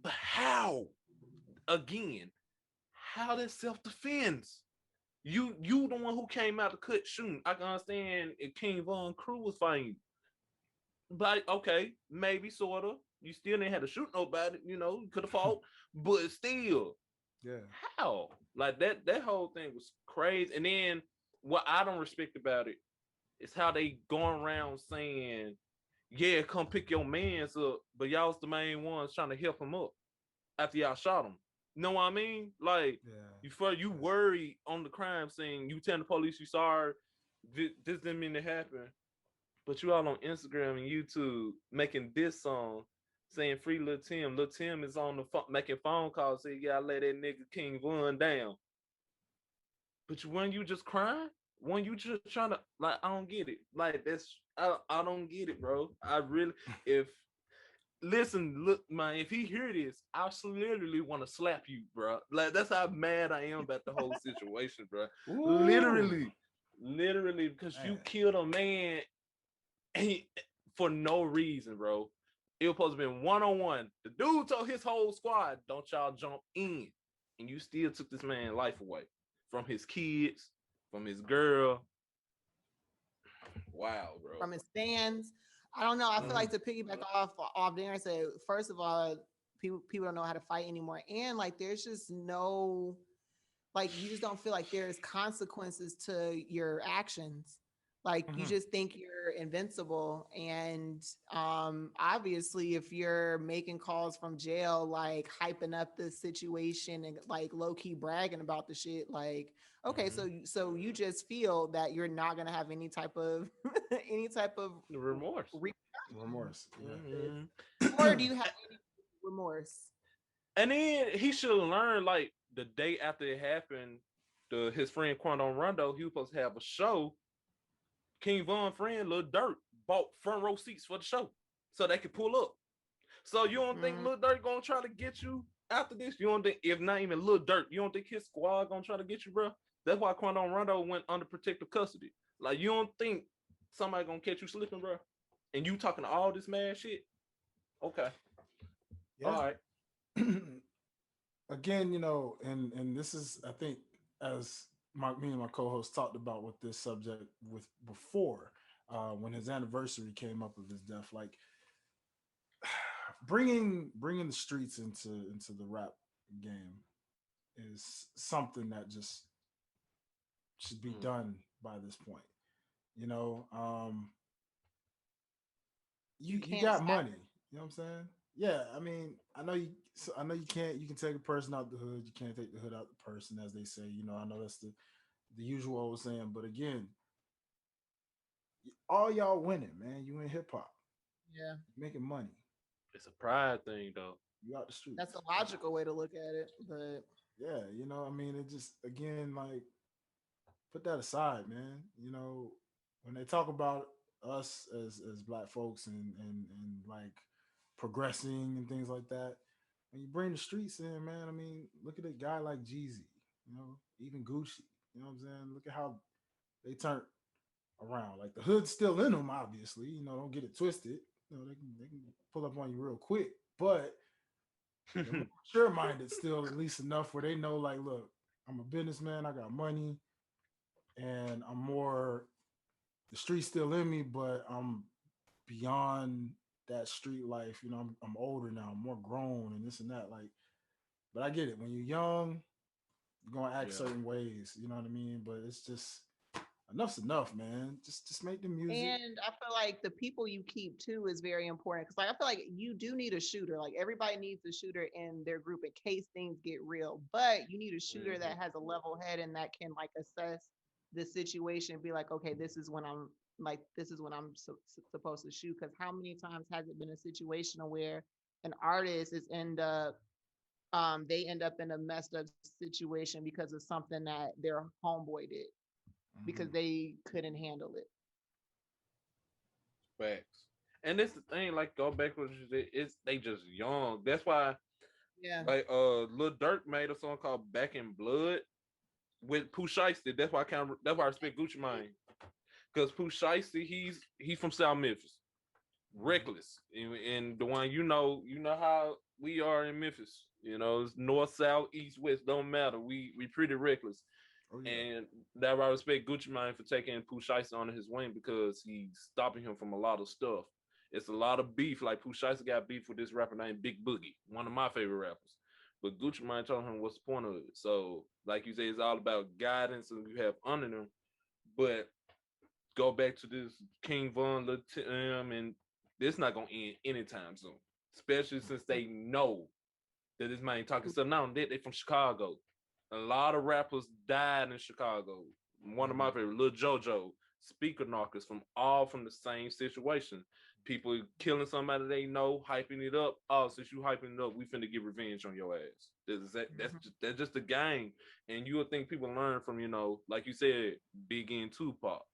But how? Again, how that self-defense? You the one who came out to cut shooting. I can understand if King Von crew was fighting. But okay, maybe sort of. You still didn't have to shoot nobody, you know, you could have fought, but still. Yeah. How? Like that whole thing was crazy. And then what I don't respect about it is how they going around saying, yeah, come pick your mans up, but y'all was the main ones trying to help him up after y'all shot him. Know what I mean? Like, you worry on the crime scene, you tell the police you sorry, this didn't mean to happen, but you all on Instagram and YouTube making this song saying free Lil Tim. Lil Tim is on the phone making phone calls saying, yeah, I let that nigga King Von down. But when you just crying, when you just trying to, like, I don't get it. Like, I don't get it, bro. I really, listen, look, man, if he hear this, I literally want to slap you, bro. Like, that's how mad I am about the whole situation, bro. Literally, because you killed a man for no reason, bro. It was supposed to be 1-on-1. The dude told his whole squad, don't y'all jump in. And you still took this man's life away from his kids, from his girl. Wow, bro. From his fans. I don't know. I feel like to piggyback off Darren said, first of all, people don't know how to fight anymore. And like, there's just no, like, you just don't feel like there's consequences to your actions. Like you Mhm. just think you're invincible. And obviously if you're making calls from jail, like hyping up the situation and like low key bragging about the shit, like, okay, Mhm. so you just feel that you're not gonna have any type of any type of The remorse. repercussions Remorse. with Yeah. this. Mhm. Or do you have any remorse? And then he should learn, like, the day after it happened, his friend Quando Rondo, he was supposed to have a show. King Von friend, Lil Durk, bought front row seats for the show so they could pull up. So you don't think Mm, Lil Durk gonna try to get you after this? You don't think, if not even Lil Durk, you don't think his squad gonna try to get you, bro? That's why Quando Rondo went under protective custody. Like, you don't think somebody gonna catch you slipping, bro? And you talking all this mad shit? Okay, Yeah. all right. Again, and this is, I think, as me and my co-host talked about with this subject with before, when his anniversary came up of his death, like bringing the streets into the rap game is something that just should be Mm, done by this point. You know, you you can't got stop money. You know what I'm saying? Yeah, I mean, I know you can't. You can take a person out the hood. You can't take the hood out the person, as they say. I know that's the usual old saying. But again, all y'all winning, man. You in hip hop, it. Yeah. making money. it's a pride thing, though. You out the That's streets. a logical way to look at it. But Yeah, I mean, it just, again, like, put that aside, man. When they talk about us as black folks and like progressing and things like that, when you bring the streets in, man, I mean, look at a guy like Jeezy, even Gucci. You know what I'm saying? Look at how they turned around. Like, the hood's still in them, obviously. Don't get it twisted. They can pull up on you real quick, but they're more mature minded still, at least enough where they know, like, look, I'm a businessman, I got money, and I'm more, the street's still in me, but I'm beyond that street life. I'm older now, I'm more grown and this and that. Like, but I get it. When you're young, you're gonna act Yeah. certain ways, you know what I mean? But it's just, enough's enough, man. Just make the music. and I feel like the people you keep too is very important because like I feel like you do need a shooter. Like everybody needs a shooter in their group in case things get real. But you need a shooter Mhm. that has a level head and that can like assess the situation and be like, okay, this is when I'm supposed to shoot. Because how many times has it been a situation where an artist is end up they end up in a messed up situation because of something that their homeboy did because Mhm. they couldn't handle it. Facts. And this the thing, like, go back to what you said, it's they just young. That's why, Yeah. like, Lil Durk made a song called Back in Blood with Pooh Shiesty. That's why I respect Gucci Mane. Because Pooh Shiesty, he's from South Memphis. Mhm. Reckless. And the one, you know how we are in Memphis. It's north, south, east, west, don't matter. We pretty reckless. Oh yeah. And that I respect Gucci Mane for taking Pooh Shiesty under his wing because he's stopping him from a lot of stuff. It's a lot of beef. Like, Pooh Shiesty got beef with this rapper named Big Boogie, one of my favorite rappers. But Gucci Mane told him what's the point of it. So, like you say, it's all about guidance and you have under them. But go back to this King Von, Lil Tim, and this not gonna end anytime soon. Especially since they know that this man talking stuff. Now they from Chicago. A lot of rappers died in Chicago. One of my Mhm. favorite, Lil JoJo, speaker knockers from the same situation. People killing somebody they know, hyping it up. Oh, since you hyping it up, we finna get revenge on your ass. That's just the game. And you would think people learn from, like you said, Biggie and Tupac.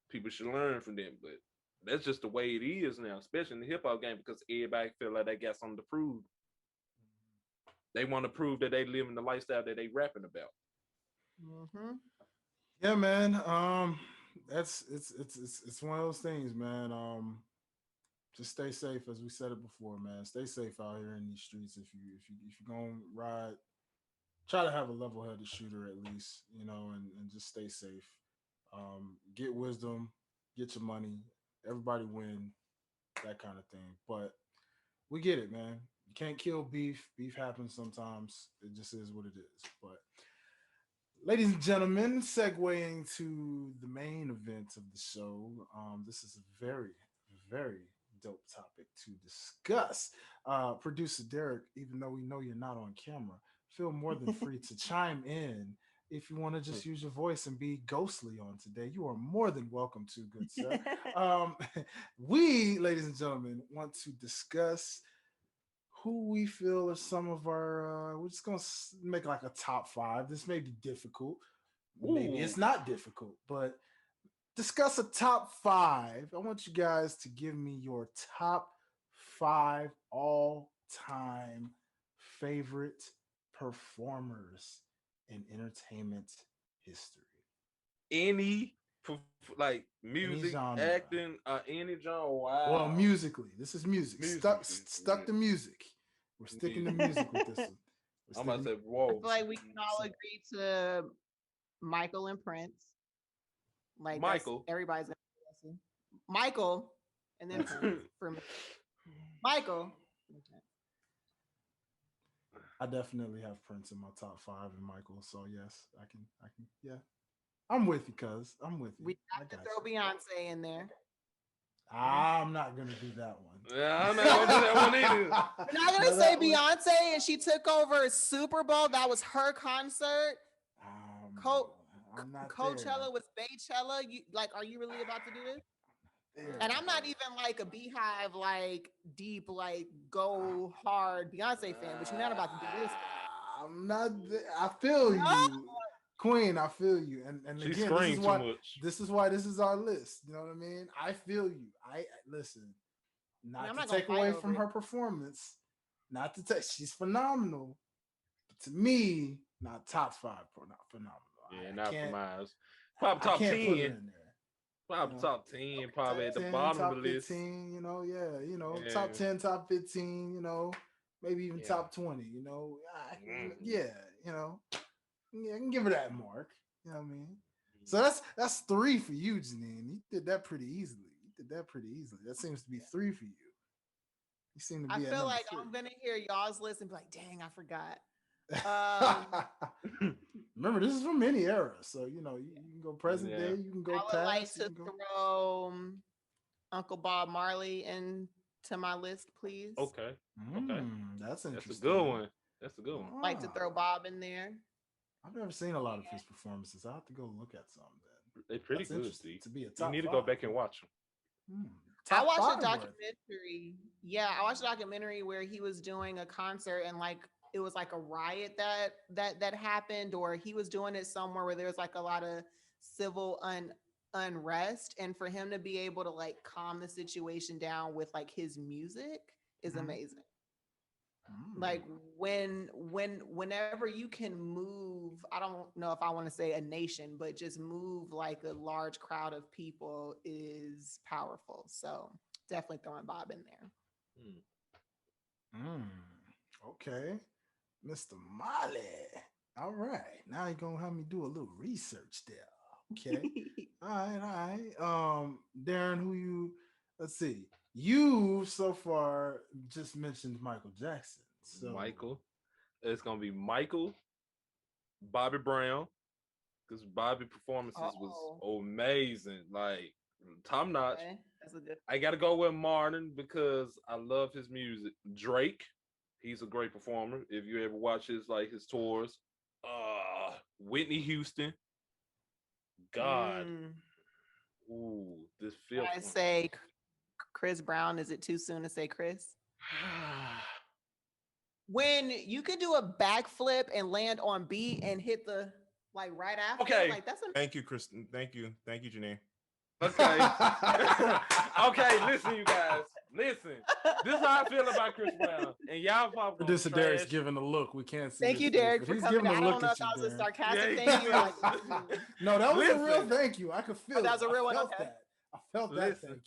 People should learn from them, but that's just the way it is now, especially in the hip hop game, because everybody feel like they got something to prove. They want to prove that they live in the lifestyle that they rapping about. Hmm. Yeah, man. That's it's one of those things, man. Just stay safe, as we said it before, man. Stay safe out here in these streets. If you're gonna ride, try to have a level-headed shooter at least, and just stay safe. Get wisdom, get your money. Everybody win, that kind of thing. But we get it, man. You can't kill beef. Beef happens sometimes. It just is what it is. But Ladies and gentlemen, segueing to the main event of the show. This is a very, very dope topic to discuss. Producer Derek, even though we know you're not on camera, feel more than free to chime in. If you want to just use your voice and be ghostly on today, you are more than welcome to, good sir. Um, we, ladies and gentlemen, want to discuss who we feel are some of our. We're just gonna make like a top five. This may be difficult, maybe Ooh. it's not difficult, but discuss a top five. I want you guys to give me your top five all time favorite performers in entertainment history. Any like Any music, genre. acting, any genre. Well, Wow. musically, this is music. Music, Stuck to music. We're sticking to music with this one. We're I'm about to sticking say, I whoa. feel like we can all agree to Michael and Prince. Like that's Michael. everybody's gonna listen. Michael, and then That's Prince for me. Michael. I definitely have Prince in my top five and Michael. So yes, yeah. I'm with you, cuz. I'm with you. We I have to got throw you. Beyonce in there. I'm not gonna do that one. Yeah, I'm not gonna do that one either. We're not gonna say Beyonce and she took over Super Bowl. That was her concert. I'm not Coachella was Baychella. You like, are you really about to do this? there. And I'm not even like a Beehive, like deep, like go hard Beyonce fan, but you're not about to do this. I'm not. I feel you, Queen. I feel you. And She again, screamed too much. this is why this is our list. You know what I mean? I feel you. I listen. I'm Not not to gonna take fight away over from it. her performance. Not to take. She's phenomenal. But to me, not top five. Not phenomenal. Yeah, I not for can't. mine. Probably I top can't put it 10. in there. Probably You know, top 10. Probably at the 10, bottom top of the list. 15, Yeah. top 10, top 15, maybe even Yeah. top 20, yeah, yeah, I can give her that mark. You know what I mean? So that's three for you, Janine. You did that pretty easily. That seems to be three for you. You seem to I be at feel number like three. I'm gonna hear y'all's list and be like, dang, I forgot. Remember, this is from any era, so you can go present Yeah. day, you can go I would like past. to throw Uncle Bob Marley into my list, please. Okay. Okay. That's interesting. That's a good one. That's a good one. Like to throw Bob in there. I've never seen a lot of his performances. I'll have to go look at some then. They're pretty That's good, interesting Steve. to be a You top need to five. go back and watch them. I Top watched a five worth. documentary. Yeah, I watched a documentary where he was doing a concert and like it was like a riot that happened, or he was doing it somewhere where there was like a lot of civil unrest, and for him to be able to like calm the situation down with like his music is Mhm. amazing. Like whenever you can move, I don't know if I want to say a nation, but just move like a large crowd of people is powerful. So definitely throwing Bob in there. Okay, Mr. Molly. All right, now you're gonna have me do a little research there. Okay. All right. Darren, who you? Let's see. You so far just mentioned Michael Jackson. So Michael. It's gonna be Michael, Bobby Brown, because Bobby performances was amazing, like top notch. Okay, that's a good. I gotta go with Martin because I love his music. Drake, he's a great performer. If you ever watch his tours, Whitney Houston, God, ooh, this feels. I say Chris Brown. Is it too soon to say Chris? When you could do a backflip and land on beat and hit the like right after, Okay. like that's a Thank you, Kristen. Thank you, Janine. Okay. Okay, listen, you guys. Listen. This is how I feel about Chris Brown. And y'all probably Producer Derek's giving a look. We can't see. Thank his you, face, Derek, but for he's coming. giving a I don't look know at if that you, was a Derek. sarcastic Yeah, thank you. Like, No, that was a real Listen. thank you. I could feel that was a real one, I felt okay. that. I felt that. Listen.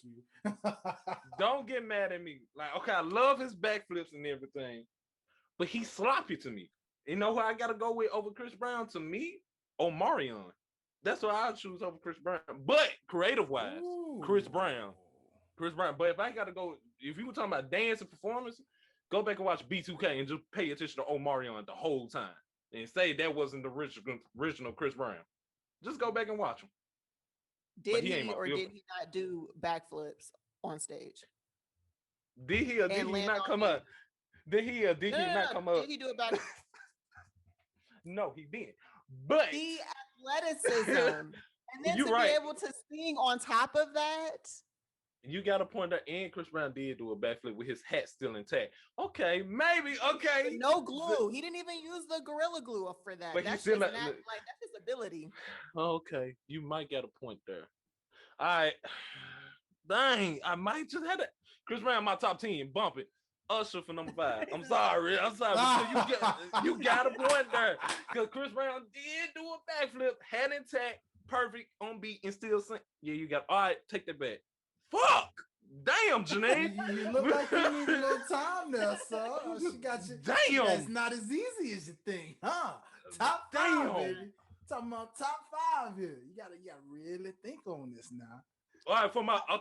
Thank you. Don't get mad at me. Like, okay, I love his backflips and everything, but he's sloppy to me. You know who I gotta go with over Chris Brown? To me, Omarion. That's what I choose over Chris Brown. But creative wise, Chris Brown. But if I gotta go, if you were talking about dance and performance, go back and watch B2K and just pay attention to Omarion the whole time. and say that wasn't the original Chris Brown. Just go back and watch him. Did he ain't he my or feel- did he not do backflips on stage? Did he or did And he land not on come me. up? Did he or did he not come up? Did he do it back? No, he didn't. But The athleticism, and then You're to right. be able to sing on top of that. you got a point there, and Chris Brown did do a backflip with his hat still intact. Okay, maybe. Okay, No glue. He didn't even use the Gorilla Glue for that. But he That's still just not- like that's his ability. Okay, you might get a point there. All right, dang, I might just have to. Chris Brown, my top 10, bump it. Usher for number 5. I'm sorry, but you got a point there because Chris Brown did do a backflip, hat intact, perfect on beat, and still sing. Yeah, you got. All right, take that back. Fuck, damn, Janae. You look like you need a little time there, sir. She got you. Damn. That's not as easy as you think, huh? Top 5, Damn. baby. Talking about top 5 here. You gotta really think on this now. All right,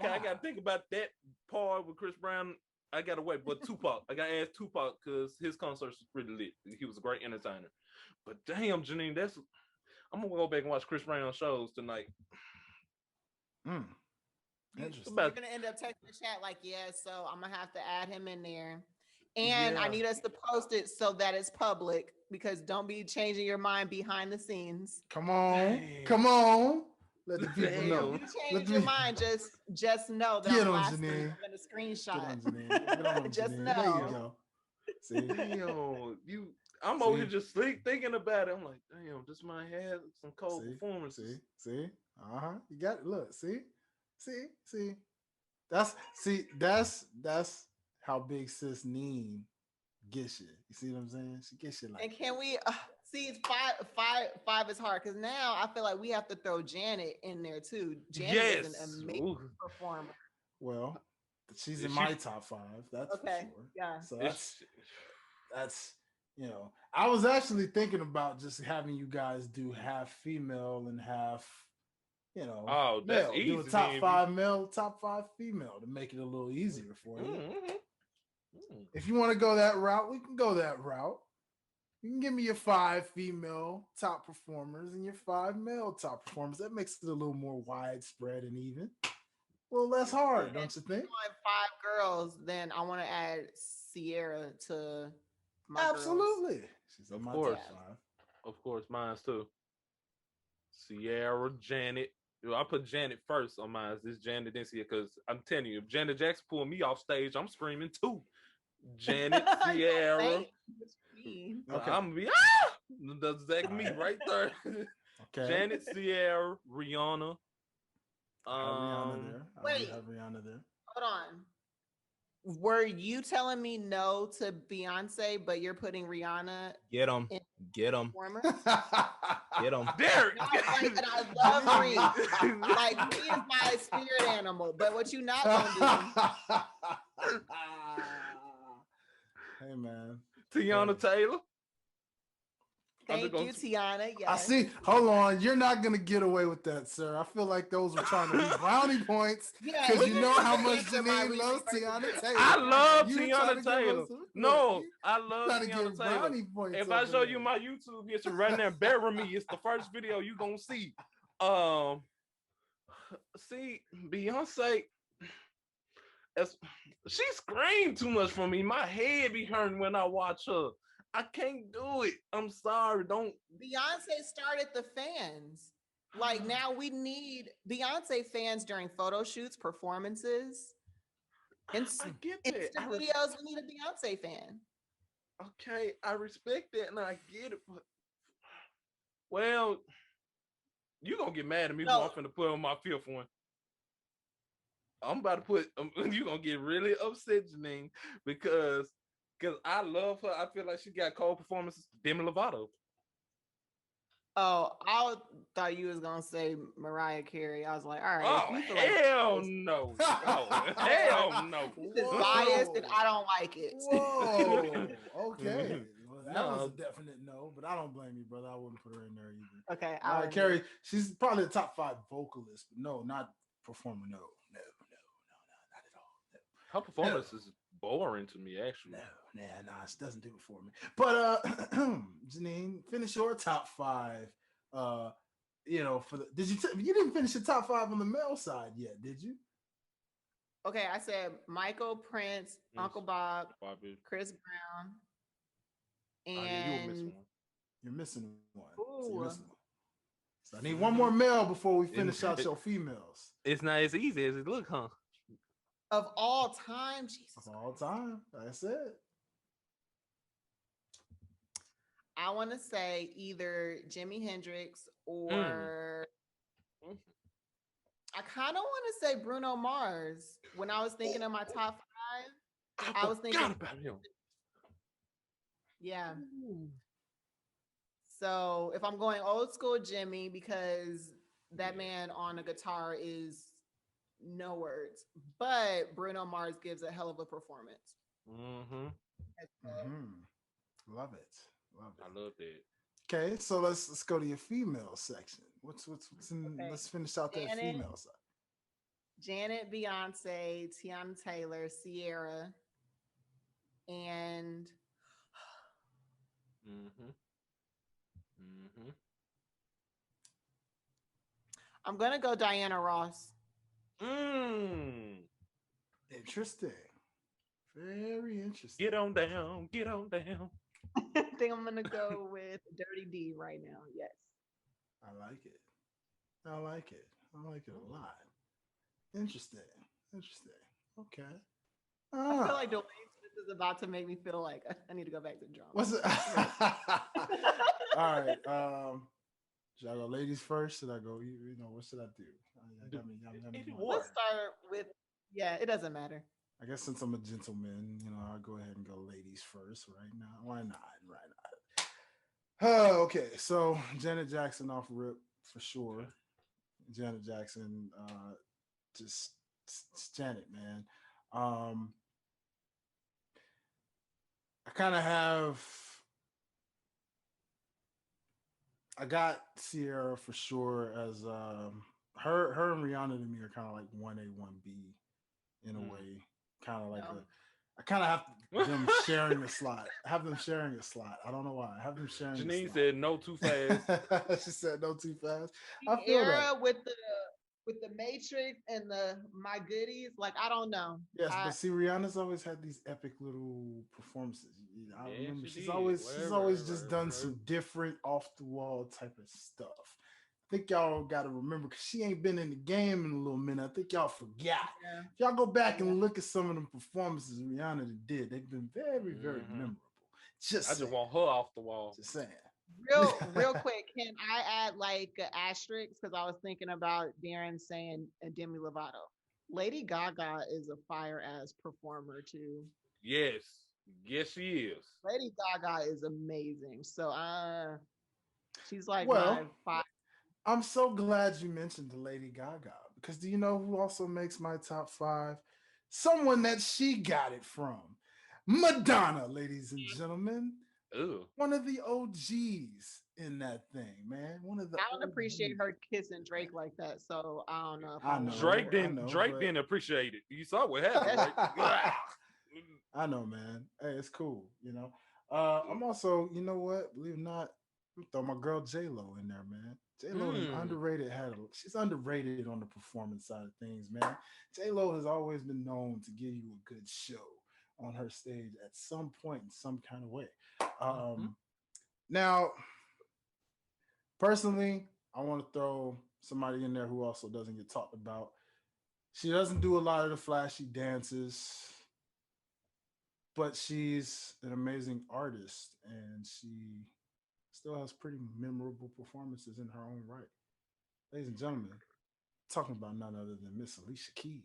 I gotta think about that part with Chris Brown. I gotta wait, but Tupac, I gotta ask Tupac because his concerts was pretty lit. He was a great entertainer. But damn, Janine, I'm gonna go back and watch Chris Brown shows tonight. Interesting. You're gonna end up texting the chat like, yeah, so I'm gonna have to add him in there. And I Yeah. need us to post it so that it's public because don't be changing your mind behind the scenes. Come on. Damn. Come on. Let the people Damn. know. If you Let change your me- mind, just know that Get on the on, last screen, Janine. I'm gonna Get on, screenshot. Janine. Get on, Just Janine. know. There you go. See? Damn, I'm over here See? just thinking about it. I'm like, damn, this might have some cold performances. See? You got it. Look, see? That's how big sis Neen gets you. You see what I'm saying? She gets you like And can we see it's five is hard because now I feel like we have to throw Janet in there too. Janet is an Yes. amazing Ooh. performer. well, she's Is in she- my top 5. That's Okay, for sure. yeah. So It's- that's I was actually thinking about just having you guys do half female and half Oh, that's male. Do easy a top then. 5 male, top 5 female to make it a little easier for you. Mhm. If you want to go that route, we can go that route. You can give me your 5 female top performers and your 5 male top performers. That makes it a little more widespread and even. Well, less hard, don't you think? If you want 5 girls, then I want to add Sierra to my girls. Absolutely. She's in Of my course. top 5. Of course, mine's too. Sierra, Janet. I put Janet first on mine. This Janet didn't see it because I'm telling you, if Janet Jackson pulled me off stage, I'm screaming too. Janet, Sierra. What you mean? Okay. I'm gonna be that's exactly me right there. Okay. Janet, Sierra, Rihanna. I have Rihanna there. I Wait. have Rihanna there. Hold on. Were you telling me no to Beyonce, but you're putting Rihanna Get him. Get him. performer? Get him. Derek. No, like, and I love Ree. Like Ree is my spirit animal. But what you not gonna do? Hey man. Tiana Taylor. Thank Undergo- you, Tiana. Yes. I see. Hold on. You're not gonna get away with that, sir. I feel like those were trying to be brownie points Yeah, because you even know if how you much think that my Janine Reese loves versus Tiana Taylor. I love You were trying to Tiana give Taylor. us a- No, you I love trying to Tiana get Taylor. brownie points. If I over show there. you my YouTube history right now, bury me. It's the first video you gonna see. See Beyonce. She screamed too much for me. My head be hurting when I watch her. I can't do it. I'm sorry. Don't. Beyonce started the fans. Like now we need Beyonce fans during photo shoots, performances. I get that. Insta videos, we need a Beyonce fan. Okay, I respect that and I get it, but well, you gonna get mad at me when No. I'm finna put on my 5th one. I'm about to put you gonna get really upset, Janine, because I love her. I feel like she got cold performances. Demi Lovato. Oh, I thought you was gonna say Mariah Carey. I was like, all right. Oh if you feel like hell no! Oh hell no! this is biased and I don't like it. Whoa. Okay. Well, that was No. a definite no, but I don't blame you, brother. I wouldn't put her in there either. Okay, Mariah Carey, she's probably the top 5 vocalist, but no, not performer. No, not at all. No. Her performance is boring to me, actually. No, it doesn't do it for me. But Janine, finish your top five. For the you didn't finish your top five on the male side yet, did you? Okay, I said Michael, Prince, Yes. Uncle Bob, Bobby. Chris Brown, Oh, yeah, you were missing and one. You're missing one. So ooh, you're missing one. So I need one more male before we finish out it- your females It's not as easy as it look, huh? of all time, Jesus. of all time. That's it. I want to say either Jimi Hendrix Mm. or I kind of want to say Bruno Mars. When I was thinking of my top five, I was thinking, about him. yeah. So if I'm going old school Jimmy, because that man on a guitar is no words, but Bruno Mars gives a hell of a performance. Mm-hmm. Love it. Love it. I love that. Okay, so let's go to your female section. What's in? Okay. Let's finish out that Janet. female side. Janet, Beyonce, Tiana Taylor, Sierra, and Mm-hmm. Mm-hmm. I'm gonna go Diana Ross. Interesting. Very interesting. Get on down. Get on down. I think I'm gonna go with Dirty D right now. Yes. I like it. I like it. I like it a lot. Interesting. Okay. I feel like Dwayne Smith is about to make me feel like I need to go back to drama. What's it? All right. Should I go ladies first? Should I go? What should I do? Let's start with it doesn't matter. I guess since I'm a gentleman, I'll go ahead and go ladies first right now. Why not? Oh, okay. So Janet Jackson off rip for sure. Janet Jackson, just Janet, man. I kind of have. I got Sierra for sure as her and Rihanna to me are kind of like 1A, 1B in a way. Kind of like I kind of have them sharing a slot. I have them sharing a slot. I don't know why. I have them sharing. Janine said no too fast. She said no too fast. I The feel era that. with the Matrix and the My Goodies, like I don't know. Yes, but see, Rihanna's always had these epic little performances. I remember she's always just done some different off the wall type of stuff. I think y'all got to remember because she ain't been in the game in a little minute. I think y'all forgot. Yeah. If y'all go back and look at some of them performances Rihanna did, they've been very, very memorable. I just want her off the wall. Just saying. Real quick, can I add like an asterisk because I was thinking about Darren saying Demi Lovato. Lady Gaga is a fire ass performer too. Yes, she is. Lady Gaga is amazing. So she's like Well, my five. I'm so glad you mentioned the Lady Gaga because do you know who also makes my top five? Someone that she got it from. Madonna, ladies and gentlemen. Ooh. One of the OGs in that thing, man. One of the I don't appreciate her kissing Drake like that. So I don't know. I know. Drake didn't appreciate it. You saw what happened, right? I know, man. Hey, it's cool, I'm also, you know what? Believe it or not, I'm throw my girl J-Lo in there, man. J-Lo is underrated. She's underrated on the performance side of things, man. J-Lo has always been known to give you a good show on her stage at some point in some kind of way. Now, personally, I want to throw somebody in there who also doesn't get talked about. She doesn't do a lot of the flashy dances, but she's an amazing artist and she still has pretty memorable performances in her own right. Ladies and gentlemen, talking about none other than Miss Alicia Keys.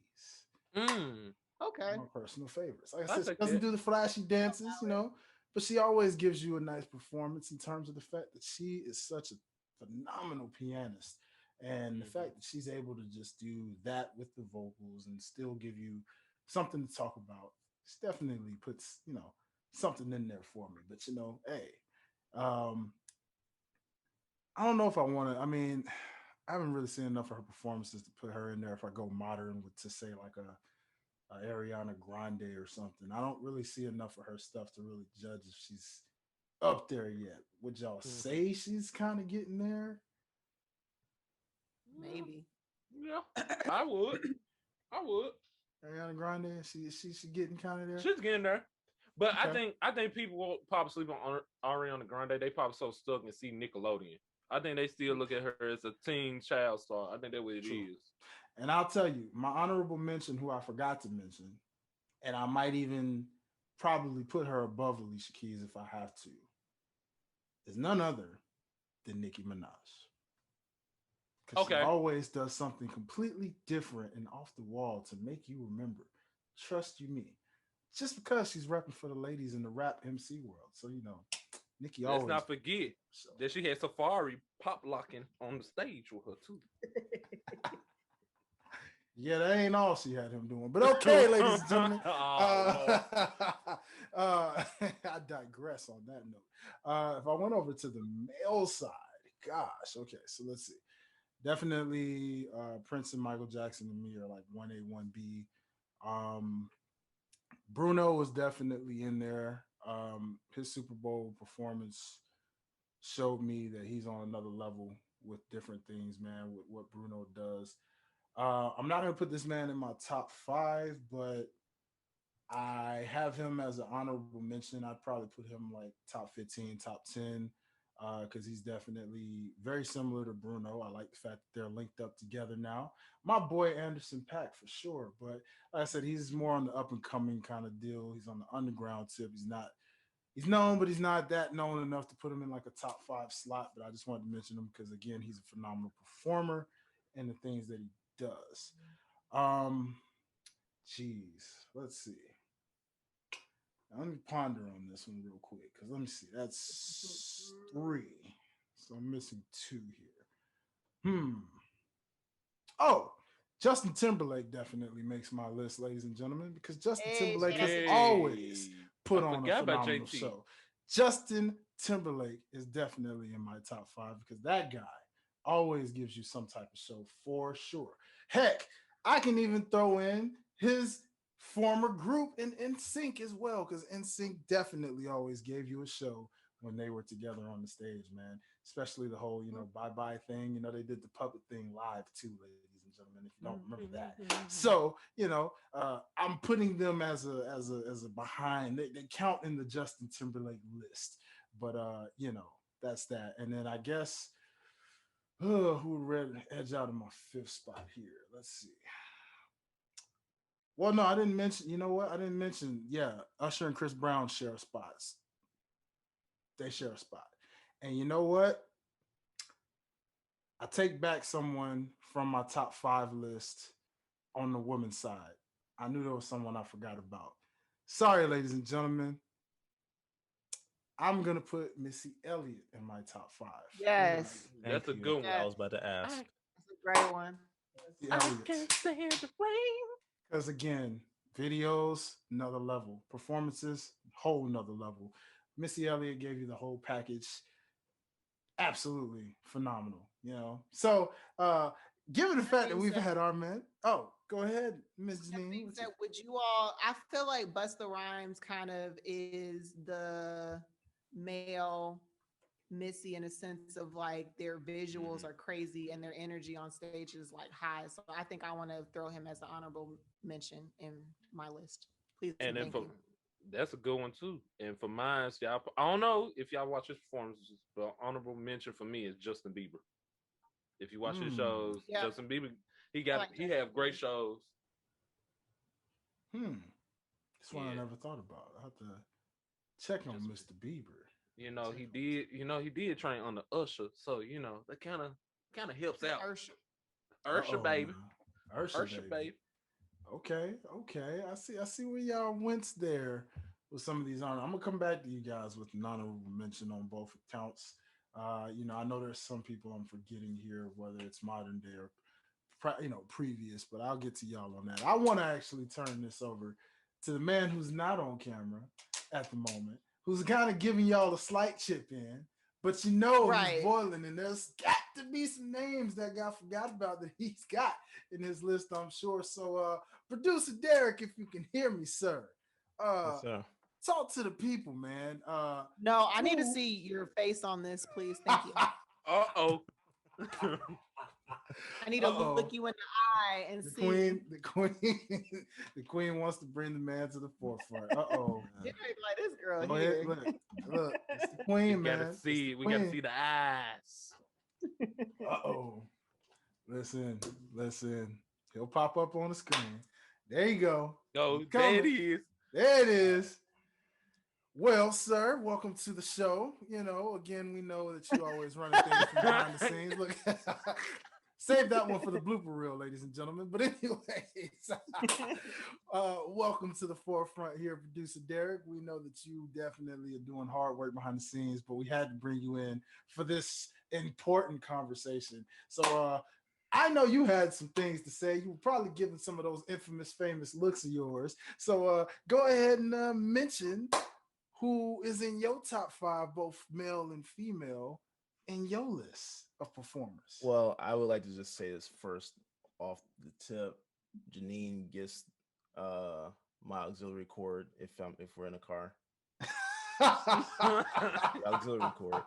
Okay. My personal favorites. Like I said, she doesn't do the flashy dances, but she always gives you a nice performance in terms of the fact that she is such a phenomenal pianist. And the fact that she's able to just do that with the vocals and still give you something to talk about, she definitely puts, something in there for me. But, hey, I don't know if I want to, I haven't really seen enough of her performances to put her in there if I go modern to say like a Ariana Grande or something. I don't really see enough of her stuff to really judge if she's up there yet. Would y'all say she's kind of getting there? Maybe. Yeah, I would. I would. Ariana Grande, she getting kind of there. She's getting there. But Okay. I think people will probably sleep on Ariana Grande. They probably so stuck and see Nickelodeon. I think they still look at her as a teen child star. I think that's what it True. is. And I'll tell you, my honorable mention, who I forgot to mention, and I might even probably put her above Alicia Keys if I have to, is none other than Nicki Minaj. Because she Okay. always does something completely different and off the wall to make you remember. Trust you me. Just because she's repping for the ladies in the rap MC world. So, Nicki Let's always. not forget So. that she had Safari pop locking on the stage with her too. Yeah, that ain't all she had him doing. But okay, ladies and gentlemen. Oh, I digress on that note. If I went over to the male side, gosh, okay, so let's see. Definitely Prince and Michael Jackson and me are like 1A, 1B. Bruno was definitely in there. His Super Bowl performance showed me that he's on another level with different things, man, with what Bruno does. I'm not gonna put this man in my top five, but I have him as an honorable mention. I'd probably put him like top 15, top 10, because he's definitely very similar to Bruno. I like the fact that they're linked up together now. My boy Anderson Pack for sure, but like I said, he's more on the up and coming kind of deal. He's on the underground tip. He's known, but he's not that known enough to put him in like a top five slot. But I just wanted to mention him because again, he's a phenomenal performer and the things that he does. Um, Geez, let's see. Now, let me ponder on this one real quick because let me see. That's three. So I'm missing two here. Oh, Justin Timberlake definitely makes my list, ladies and gentlemen, because Justin Timberlake has always put I on a forgot about phenomenal JT. show. Justin Timberlake is definitely in my top five because that guy always gives you some type of show for sure. Heck, I can even throw in his former group in NSYNC as well, because NSYNC definitely always gave you a show when they were together on the stage, man. Especially the whole, bye bye thing. They did the puppet thing live too, ladies and gentlemen. If you don't remember that, so I'm putting them as a behind. They count in the Justin Timberlake list, but that's that. And then I guess who would edge out in my fifth spot here? Let's see. Well, no, I didn't mention. You know what? I didn't mention. Yeah, Usher and Chris Brown share spots. They share a spot. And you know what? I take back someone from my top five list on the women's side. I knew there was someone I forgot about. Sorry, ladies and gentlemen. I'm gonna put Missy Elliott in my top five. Yes. That's a Thank you. good one. I was about to ask. That's a great one. Missy I Elliott. can't stand the rain. Because again, videos, another level. Performances, whole nother level. Missy Elliott gave you the whole package. Absolutely phenomenal, So given the fact that we've had our men. Oh, go ahead, Ms. That Janine. being said, would you all? I feel like Busta Rhymes kind of is the male Missy in a sense of like their visuals are crazy and their energy on stage is like high. So I think I want to throw him as an honorable mention in my list. Please And and then thank for you. that's a good one too. And for mine, y'all, I don't know if y'all watch his performances, but honorable mention for me is Justin Bieber. If you watch his shows, Yeah. Justin Bieber, he like he Justin have great Bieber. shows. This one I Yeah. never thought about. I have to check on Mr. Bieber. He did train on the Usher, so that kind of helps out. Ursha. Usher, baby. Now. Usher baby. Okay. I see where y'all went there with some of these honors. I'm gonna come back to you guys with an honorable mention on both accounts. I know there's some people I'm forgetting here, whether it's modern day or previous, but I'll get to y'all on that. I want to actually turn this over to the man who's not on camera at the moment, who's kind of giving y'all a slight chip in, but Right. he's boiling and there's got to be some names that got forgot about that he's got in his list, I'm sure. So, producer Derek, if you can hear me, sir, Yes, sir. talk to the people, man. No, I need to who- see your face on this, please. Thank you. Uh-oh. I need to Uh-oh. look you in the eye and the see. the queen wants to bring the man to the forefront. Uh-oh. Derek, like this girl Go here. ahead, look, it's the queen, We man. gotta It's see. the We gotta queen. see the eyes. Uh-oh. Listen. He'll pop up on the screen. There you go. Oh, He's there it coming. is. There it is. Well, sir, welcome to the show. You know, again, we know that you always running things from behind the scenes. Look, save that one for the blooper reel, ladies and gentlemen. But anyways, welcome to the forefront here, producer Derek. We know that you definitely are doing hard work behind the scenes, but we had to bring you in for this important conversation. So I know you had some things to say. You were probably giving some of those infamous, famous looks of yours. So go ahead and mention who is in your top 5, both male and female, in your list of performers. Well, I would like to just say this first off the tip. Janine gets my auxiliary cord if we're in a car. Auxiliary cord.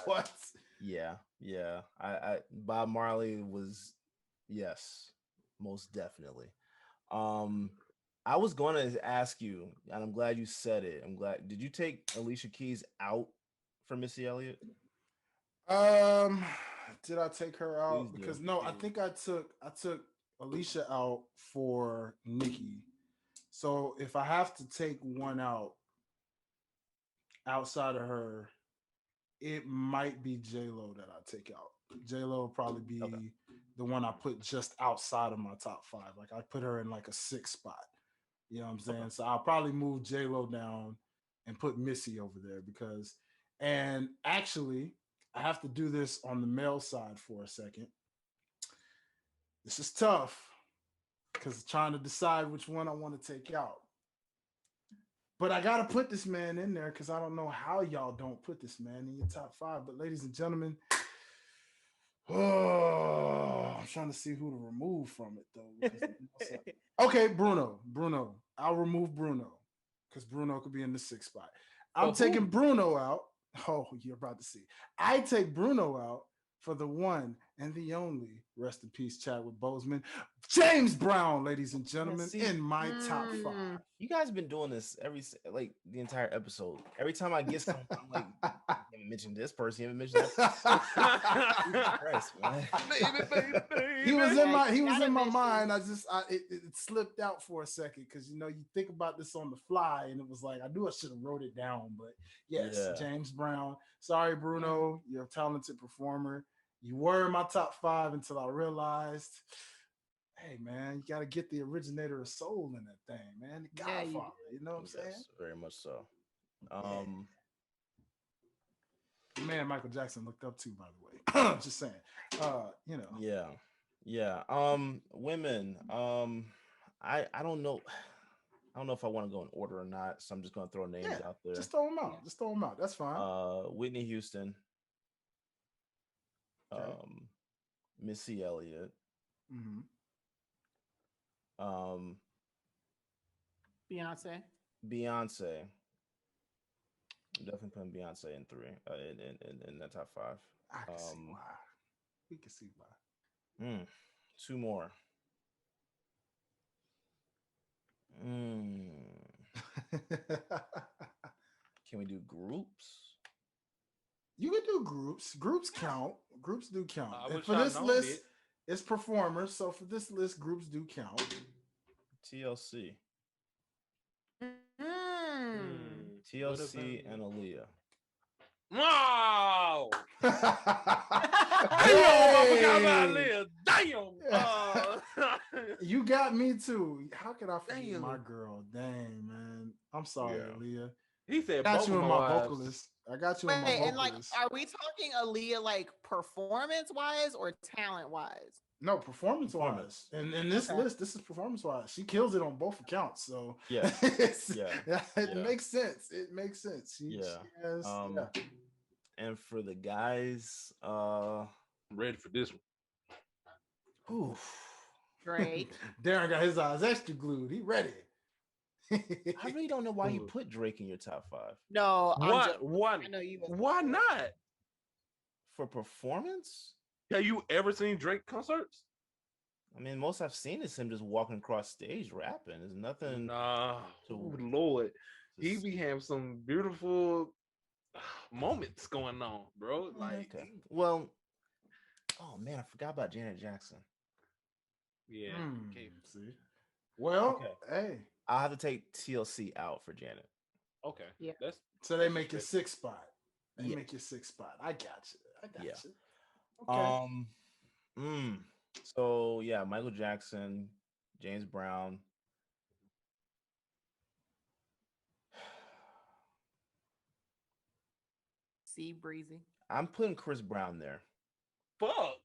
What? Yeah. I Bob Marley was, yes, most definitely. I was going to ask you, and I'm glad you said it. Did you take Alicia Keys out for Missy Elliott? Did I take her out? Please do. Because no, I think I took Alicia out for Nicki. So if I have to take one out outside of her, it might be J-Lo that I take out. J-Lo will probably be the one I put just outside of my top 5. Like I put her in like a 6th spot. You know what I'm saying? Okay. So I'll probably move J-Lo down and put Missy over there and actually I have to do this on the male side for a second. This is tough because trying to decide which one I want to take out. But I got to put this man in there because I don't know how y'all don't put this man in your top 5. But ladies and gentlemen, I'm trying to see who to remove from it though. Okay, Bruno. I'll remove Bruno because Bruno could be in the 6th spot. I'm taking Bruno out. Oh, you're about to see. I take Bruno out for the one and the only, rest in peace, Chadwick Boseman, James Brown, ladies and gentlemen, in my top 5. You guys have been doing this the entire episode. Every time I get something, I'm like, you haven't mentioned this person, you haven't mentioned that person. Christ, man. Baby. He was in my mind. It slipped out for a second because you think about this on the fly, and it was like I knew I should have wrote it down. But yes, Yeah. James Brown. Sorry, Bruno, you're a talented performer. You were in my top 5 until I realized, hey man, you got to get the originator of soul in that thing, man. The Godfather, you know what I'm saying? Yes, very much so. The man Michael Jackson looked up to, by the way. Just saying. Yeah. Women. I don't know. I don't know if I want to go in order or not, so I'm just gonna throw names out there. Just throw them out. That's fine. Whitney Houston. Okay. Missy Elliott. Mm-hmm. Beyonce. I'm definitely putting Beyonce in 3 in that top 5. I can see why. We can see why. 2 more. Can we do groups? You can do groups. Groups count. Groups do count. I And wish for I this known list, it. it's performers. So for this list, groups do count. TLC. Mm. TLC and Aaliyah. Wow! Damn, Hey! I forgot about Liz. Damn. You got me too. How could I forget Damn. my girl? Dang, man. I'm sorry, Yeah. Aaliyah. He said, Got both you of in my my wives. vocalist. I got you Wait, in my and vocalist. are we talking Aaliyah like performance wise or talent wise? No, performance wise. And in this Okay. list, this is performance wise. She kills it on both accounts. So Yeah. it Yeah. makes sense. It makes sense. She has, And for the guys, I'm ready for this one. oof. Drake. Darren got his eyes extra glued. He ready. I really don't know why you Ooh. put Drake in your top 5 No, I'm Why? just. Why? I know you. was- Why not? for performance. Have you ever seen Drake concerts? I mean, most I've seen is him just walking across stage rapping. There's nothing. Nah, to- oh, Lord, he to be having some beautiful moments going on, bro. Like, okay. Well, oh man, I forgot about Janet Jackson. yeah, okay. See. Well, Okay. hey. I'll have to take TLC out for Janet. Okay. Yeah. That's So they make your 6th spot. They Yeah. make your 6th spot. I got you. I got Yeah. you. Okay. So yeah, Michael Jackson, James Brown. See, breezy. I'm putting Chris Brown there. fuck.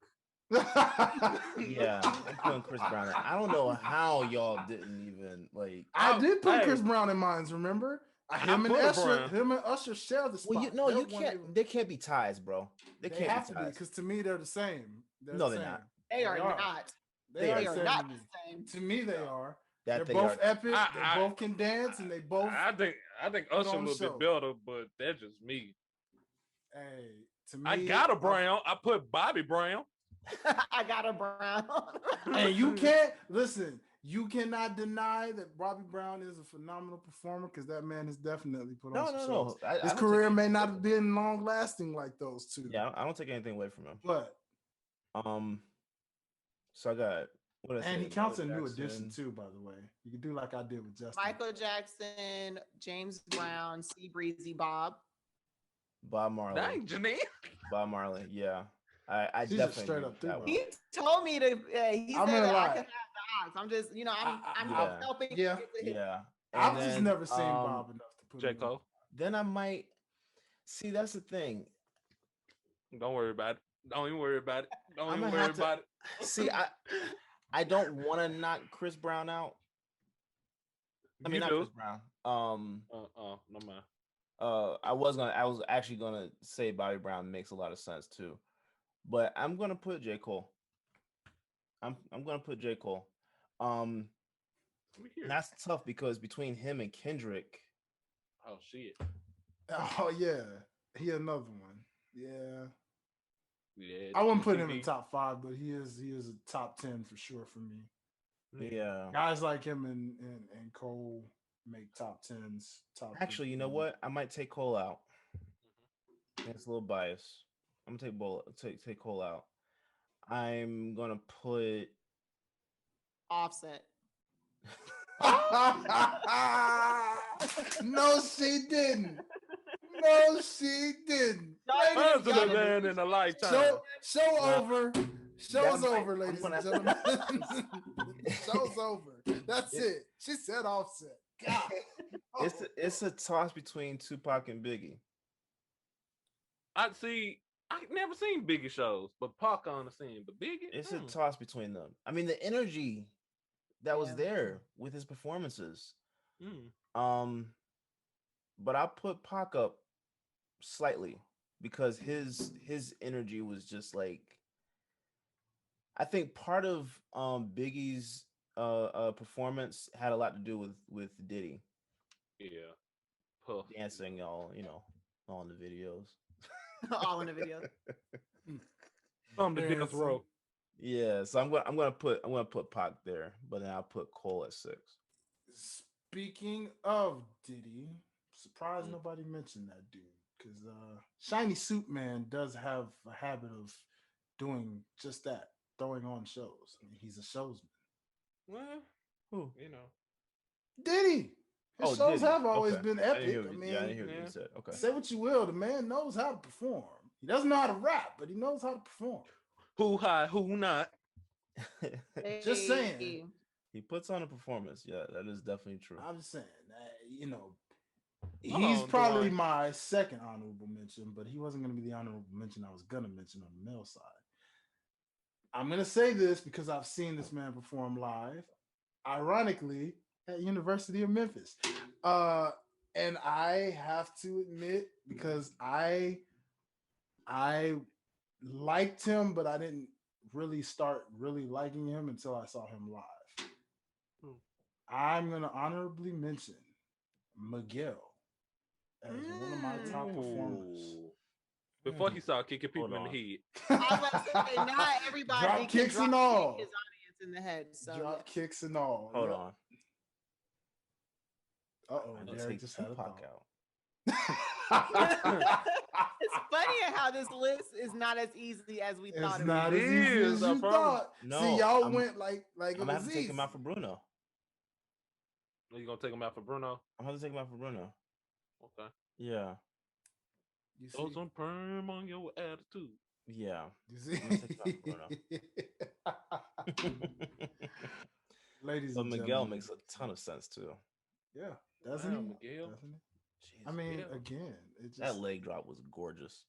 Yeah, I'm putting Chris Brown there. I don't know how y'all didn't even like. I did put Hey. Chris Brown in mine, remember? I Him and put Usher, Brown. share the spot. Well, you They're you one can't. of- There can't be ties, bro. There They can't have be to be ties. because to me they're the same. No, they're not. They are not. They They are They the are same not to the me. same. To me, they are. That They're they both are. epic. I- They both can dance, and they both. I think put Usher a on the little show. bit better, but that's just me. Hey, to me, I got a Brown. I put Bobby Brown. I got a Brown. And you can't listen. You cannot deny that Bobby Brown is a phenomenal performer because that man has definitely put on some shows. No. I His don't take career may anything not away have been long lasting like those two. Yeah, I don't take anything away from him. But So I got what I and he say, counts a Michael new addition Jackson, too, by the way. You can do like I did with Justin. Michael Jackson, James Brown, C Breezy, Bob. Bob Marley. Dang, Janine. Bob Marley. Yeah, I She's just definitely straight agree up with through, that bro. one. He told me to. He I'm said gonna that I lie. could have the odds. I'm just, I'm Yeah. helping. Yeah. get to his- Yeah, I've and just then, never seen Bob enough to put J. him in. Cole. Then I might see. That's the thing. Don't worry about it. Don't even worry about it. Don't I'm even gonna worry have to- about it. See, I don't want to knock Chris Brown out. I mean, You not do. Chris Brown. No mind. I was actually gonna say Bobby Brown makes a lot of sense too, but I'm gonna put J. Cole. I'm gonna put J. Cole. Let me hear And it. that's tough because between him and Kendrick, Oh shit. Oh yeah, he another one. Yeah, Yeah. I wouldn't put him in TV. top 5, but he is a top 10 for sure for me. yeah. Guys like him and Cole make top 10s. Actually, you know what? I might take Cole out. It's a little biased. I'm gonna take Cole out. I'm gonna put Offset. No, she didn't. No, she didn't. Once in a Y'all- man in a lifetime. Show over. Show's That might- over, ladies and I'm gentlemen. Show's over. That's it. She said Offset. God. it's a toss between Tupac and Biggie. I see. I never seen Biggie shows, but Pac on the scene. But Biggie, It's a toss between them. I mean, the energy that was there with his performances. But I'll put Pac up slightly because his energy was just like, I think part of Biggie's performance had a lot to do with Diddy yeah, Puff. dancing all all in the videos. All in the video. On the death row. Yeah, so I'm gonna put Pac there, but then I'll put Cole at 6. Speaking of Diddy, surprised nobody mentioned that dude because Shiny Suit Man does have a habit of doing just that, throwing on shows. I mean, he's a showsman. Well, Who? you know, Diddy. His shows Diddy. have always Okay. been I didn't epic. hear I what- mean, yeah, I didn't hear what yeah. you said. Okay. say what you will, the man knows how to perform. He doesn't know how to rap, but he knows how to perform. who high, who not? Just saying. Hey, He puts on a performance. Yeah, that is definitely true. I'm just saying, he's on, probably Dwayne. my second honorable mention, but he wasn't going to be the honorable mention I was going to mention on the male side. I'm going to say this because I've seen this man perform live, ironically, at University of Memphis. And I have to admit, because I I liked him, but I didn't really start really liking him until I saw him live. Hmm. I'm gonna honorably mention Miguel as one of my top performers. Ooh. Before he started kicking people in the head. I was about to say, not everybody Drop can kicks drop and kick all. his audience in the head. So Drop yeah. kicks and all. Hold Yep. on. Uh-oh, I'm gonna Derek take just had a Tupac thought. out. It's funny how this list is not as easy as we thought It's it not was. as easy as I you promise. thought. No, See, y'all I'm- went like I'm it gonna have was to take easy. him out for Bruno. Are you gonna take him out for Bruno? I'm gonna take him out for Bruno. Okay. Yeah, You Throw see? some perm on your attitude. yeah. You see? I'm gonna take him out for Bruno. Ladies But and Miguel gentlemen. makes a ton of sense too. Yeah, doesn't Wow, he? Miguel. Doesn't he? Jeez. I mean, Yeah. again, it just That leg drop was gorgeous.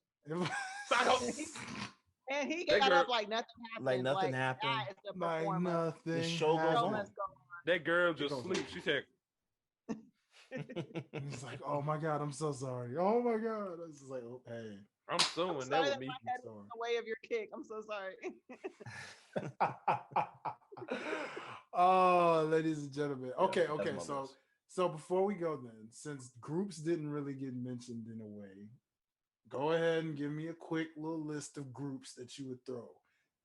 And he That got girl- up like nothing happened. Like nothing happened. That is the like performer. nothing. The show goes Show on. must go That girl It just goes sleep. on. She said, He's like, "Oh my god, I'm so sorry. Oh my god." I was just like, "Oh, hey, I'm suing I'm that sorry with that me. my head was in the way of your kick. I'm so sorry. Oh, ladies and gentlemen. Yeah, Okay, that's okay. my So, list. so before we go, then, since groups didn't really get mentioned in a way, go ahead and give me a quick little list of groups that you would throw.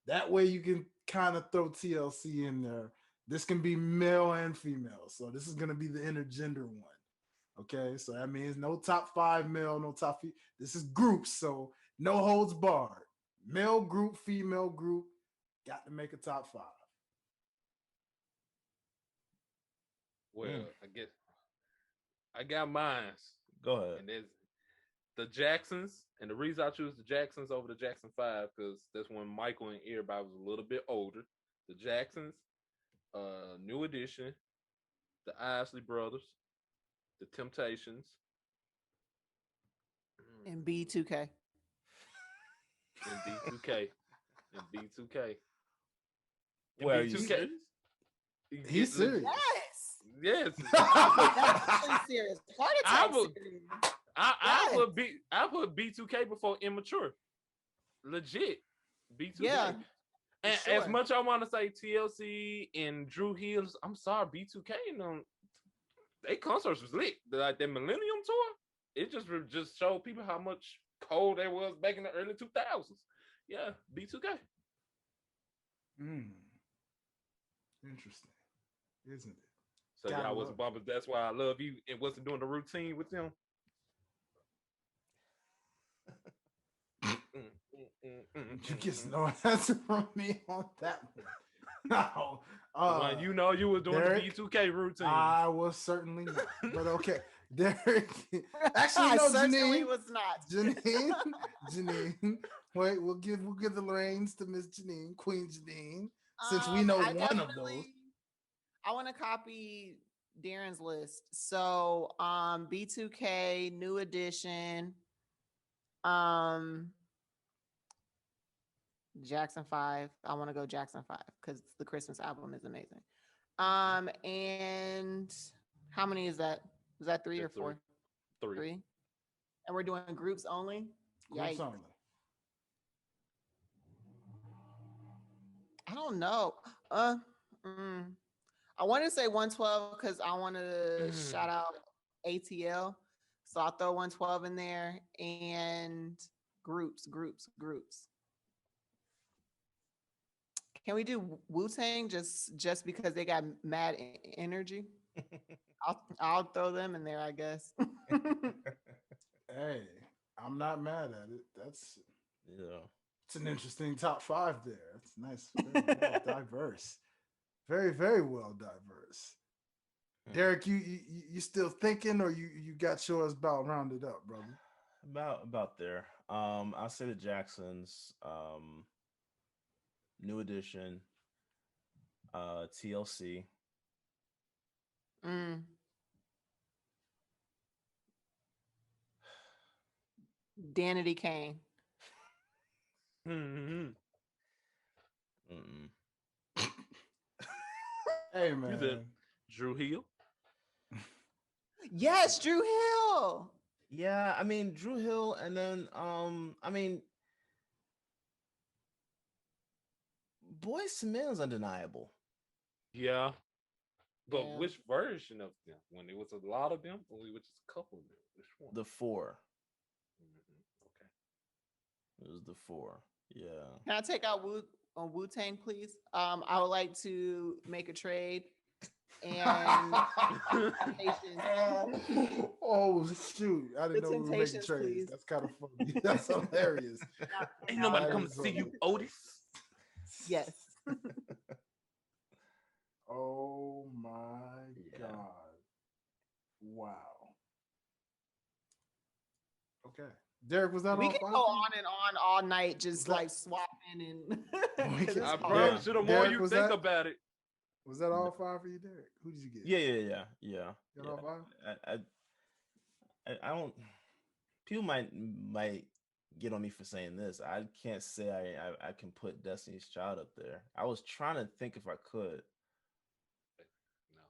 That way, you can kind of throw TLC in there. This can be male and female. So this is gonna be the intergender one. Okay, so that means no top 5 male, no top. This is groups, so no holds barred. Male group, female group, got to make a top 5. Well, I guess I got mine. Go ahead. And there's the Jacksons. And the reason I choose the Jacksons over the Jackson 5, because that's when Michael and everybody was a little bit older. The Jacksons, New Edition, the Isley Brothers, the Temptations, And B2K. and B2K. And B2K. And Wait, are you B2K. serious? He's serious. Yes. Yes. That's actually serious. Heart I attack would- serious. I put B2K before immature. Legit. B2K. Yeah, And sure. as much I want to say TLC and Drew Hills, I'm sorry, B2K and them, they concerts was lit. Like that Millennium Tour, it just showed people how much cold they was back in the early 2000s. Yeah, B2K. Interesting, isn't it? So Gotta y'all love wasn't bumpers. That's why I love you. And wasn't doing the routine with them. You get no answer from me on that one. No. When you know you was doing Derek, the B2K routine. I was certainly not. But okay. Derek. Actually, I no, certainly Janine. was not. Janine. Wait, we'll give the reins to Miss Janine, Queen Janine, since we know I one of those. I want to copy Darren's list. So B2K, New Edition, Jackson 5. I want to go Jackson 5 because the Christmas album is amazing. And how many is that? Is that 3 or 4? 3. And we're doing groups only? Groups Yikes. only. I don't know. I want to say 112 because I want to shout out ATL. So I'll throw 112 in there and groups. Can we do Wu-Tang just because they got mad energy? I'll throw them in there, I guess. Hey, I'm not mad at it. It's an interesting top 5 there. It's nice, very well diverse. Very, very well diverse. Derek, you still thinking, or you got yours about rounded up, brother? About there. I'll say the Jacksons, New Edition, TLC. Danity Kane. Hey man, Drew Hill. Yes, Drew Hill. Yeah, I mean Drew Hill, and then I mean Boyz II Men is undeniable. Yeah. But Yeah. which version of them? When it was a lot of them, or it was just a couple of them? Which one? The 4. Okay. It was the 4. Yeah. Can I take out Wu-Tang, please? I would like to make a trade and oh shoot! I didn't The know we were making Temptations, trades. please. That's kind of funny. That's hilarious. Ain't nobody That come is to see you, funny. Otis. Yes. Oh my Yeah. god! Wow. Okay, Derek, was that We all can five go for you? on and on all night, just that- like swapping and. We can- I Yeah. promise you, the more Derek, you was think that- about it. Was that all five for you, Derek? Who did you get? Yeah. Got all five? I don't. People might get on me for saying this. I can't say I can put Destiny's Child up there. I was trying to think if I could. No,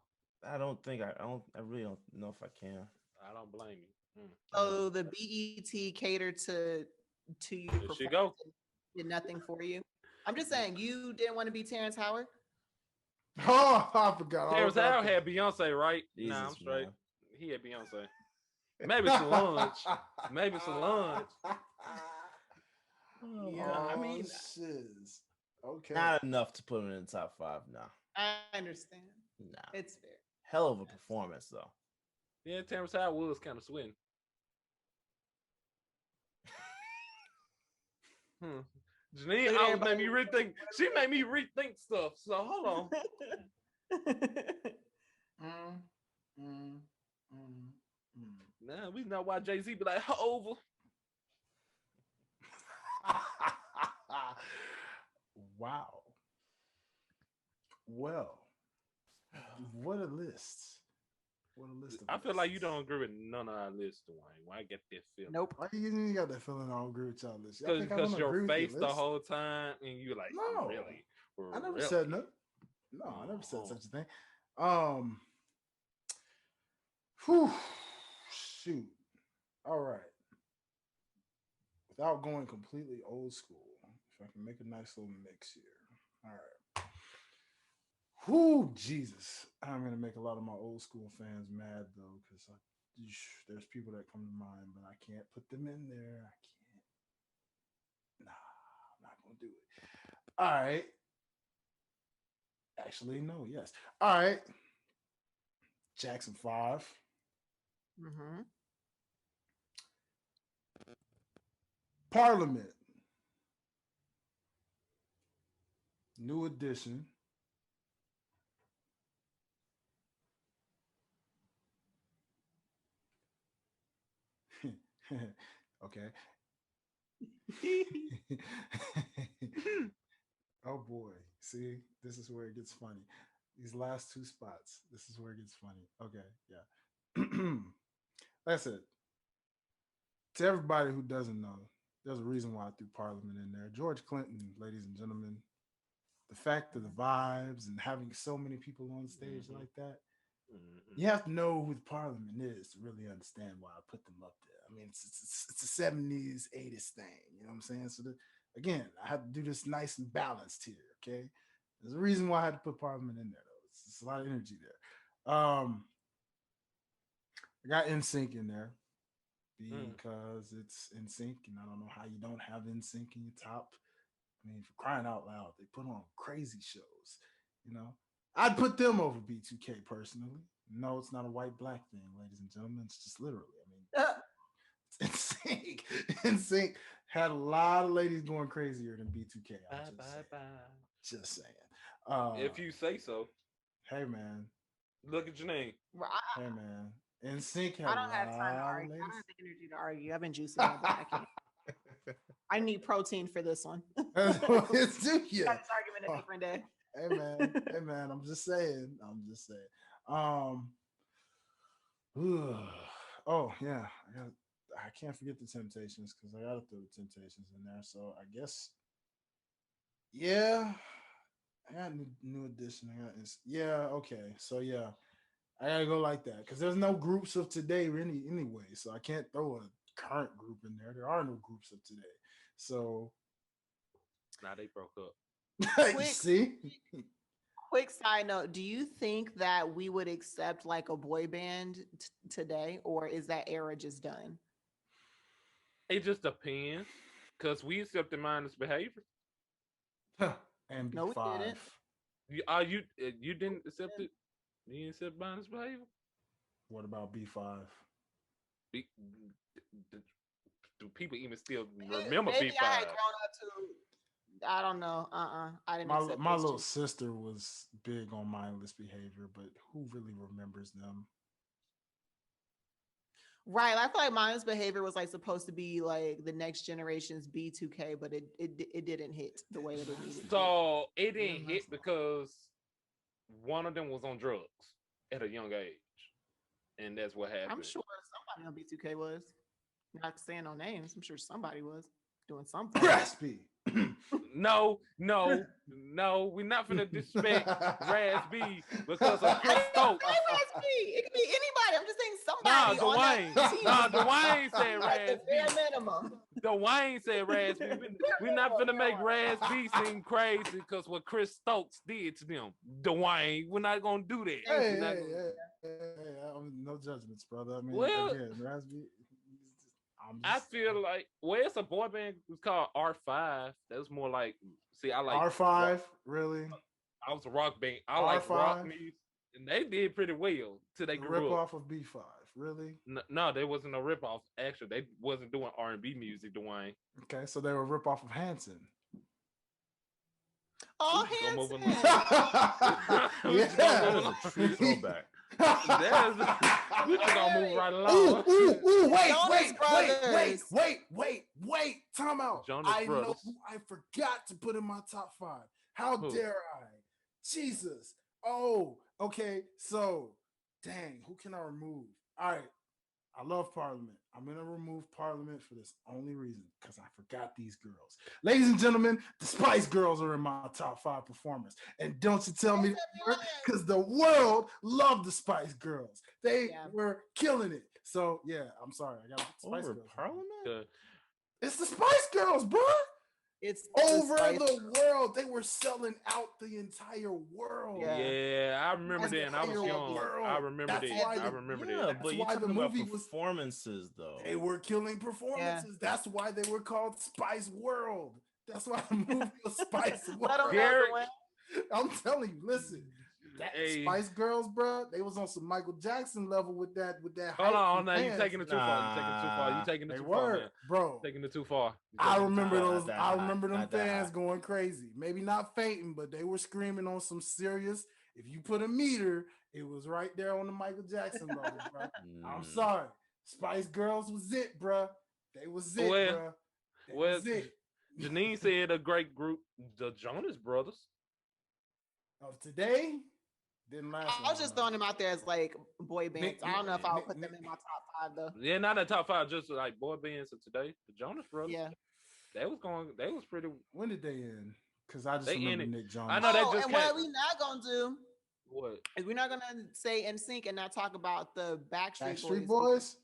I don't think I really don't know if I can. I don't blame you. So the BET catered to you. There she go. Did nothing for you. I'm just saying, you didn't want to be Terrence Howard. Oh, I forgot. all Terrence about Howard that. had Beyonce, right? Nah, I'm Jesus, straight. man. He had Beyonce. Maybe Solange. Maybe Solange. Yeah, I mean, shiz. Okay. not enough to put him in the top 5 now. I understand. Nah, It's fair. hell of a performance though. Yeah, Terrence Howard was kind of sweating. Janine Look at always made me everybody. rethink. She made me rethink stuff. So hold on. Now we know why Jay-Z be like over. Wow. Well, what a list. What a list. Of I feel like you lists. don't agree with none of our lists, Dwayne. Why I get that feeling? Nope. Why you got that feeling I don't agree with y'all list? Y'all think I Because wanna agree your with face the list? whole time and you're like, No. really? I never Really? said no. No, I never said Oh. such a thing. Whew, shoot. All right. Without going completely old school, if I can make a nice little mix here. All right. Whew, Jesus. I'm gonna make a lot of my old school fans mad though, because there's people that come to mind, but I can't put them in there. I can't. Nah, I'm not gonna do it. All right. Actually, no, yes. All right. Jackson 5. Mm-hmm. Parliament. New edition. Okay. Oh boy. See, this is where it gets funny. These last two spots, this is where it gets funny. Okay, yeah. That's it. To everybody who doesn't know, there's a reason why I threw Parliament in there. George Clinton, ladies and gentlemen, the fact of the vibes and having so many people on stage like that, you have to know who the Parliament is to really understand why I put them up there. I mean, it's a 70s, 80s thing. You know what I'm saying? So again, I have to do this nice and balanced here. Okay, there's a reason why I had to put Parliament in there, though. It's a lot of energy there. I got NSYNC in there because it's NSYNC, and I don't know how you don't have NSYNC in your top. I mean, for crying out loud, they put on crazy shows. You know, I'd put them over B2K personally. No, it's not a white black thing, ladies and gentlemen. It's just literally. I mean, it's NSYNC. NSYNC had a lot of ladies going crazier than B2K. Just saying. If you say so. Hey man. Look at Janine. Hey man. NSYNC had I don't have time to argue. I don't have the energy to argue. I've been juicing all day. I can't. I need protein for this one. Let's do you. Start this argument a different day. Hey man, I'm just saying. Oh yeah, I can't forget the Temptations because I gotta throw the Temptations in there. So I guess, yeah, I got new edition. Okay. So yeah, I gotta go like that because there's no groups of today anyway. So I can't throw a current group in there. There are no groups of today. So now they broke up. You Quick, see? quick side note: do you think that we would accept like a boy band today, or is that era just done? It just depends, cause we accepted mindless behavior. And No, we B5. didn't. You didn't accept it. You didn't accept mindless behavior. What about B5? Be- do people even still remember Maybe I had B5? grown up to. I don't know. I didn't My accept my those little two. sister was big on mindless behavior, but who really remembers them? Right. I feel like mindless behavior was like supposed to be like the next generation's B2K, but it didn't hit the way that it needed to. So it Yeah, didn't that's hit because one of them was on drugs at a young age, and that's what happened. I'm sure somebody on B2K was. Not saying no names. I'm sure somebody was doing something. Raspy. No, no, no. We're not gonna disrespect Raz B because of Chris Stokes. It could be anybody. I'm just saying Nah, somebody on that Dwayne. team. Nah, Dwayne said At the Raz bare B. minimum. Dwayne said Raz B. We're not gonna make Raz B seem crazy because what Chris Stokes did to them. Dwayne, we're not gonna do that. Hey, We're not hey, gonna- hey, no judgments, brother. I mean, Well, again, Raspy. I feel like it's a boy band. It's called R5. That's more like I like R5, rock. really? I was a rock band. I like rock R5? music, and they did pretty well till they The grew rip up. off of B5, really? No, they wasn't a rip off. Actually, they wasn't doing R&B music, Dwayne. Okay, so they were a rip off of Hanson. Oh, We just gonna move Hanson. We just gonna That move is a true throwback. we just gonna move right Ooh, along. wait. Time out. Jonas I know Brothers. who I forgot to put in my top 5. How Who? dare I? Jesus. Oh, okay. So, dang, who can I remove? All right. I love Parliament. I'm going to remove Parliament for this only reason, because I forgot these girls. Ladies and gentlemen, the Spice Girls are in my top 5 performers. And don't you tell me, because the world loved the Spice Girls. They were killing it. So, yeah, I'm sorry. I got to put Spice Over Girls. Parliament? It's the Spice Girls, bro. It's Over Spice the world. They were selling out the entire world. Yeah, I remember That's that. And I was the young. world. I remember That's that. why I the- remember Yeah, that. That's but you're why the talking about movie was- performances, though. They were killing performances. That's why they were called Spice World. That's why the movie was Spice Let 'em World. know, Gary- Dwayne. I'm telling you, listen. That Hey. Spice Girls, bro, they was on some Michael Jackson level with that. Hold hype on, from now you fans. taking it too far. You taking it too far. You taking it They too far, were, man. bro. Taking it too far. You I taking it too remember far. those. Not that I high, remember them not that fans high. going crazy. Maybe not fainting, but they were screaming on some serious. If you put a meter, it was right there on the Michael Jackson level, bro. I'm Mm. sorry, Spice Girls was it, bro. They was it, Well, bro. They well, was it. Janine said a great group, the Jonas Brothers. Of today, didn't last. I was just throwing them out there as like boy bands. Nick- I don't know if I would put Nick- them in my top 5 though. Yeah, not in the top 5, just like boy bands of today. The Jonas Brothers. Yeah. They was pretty. When did they end? Because I just They remember ended- Nick Jonas. I know they Oh, just and what can't- we not gonna do What? is we're not gonna say NSYNC and not talk about the Backstreet Backstreet Boys. Boys.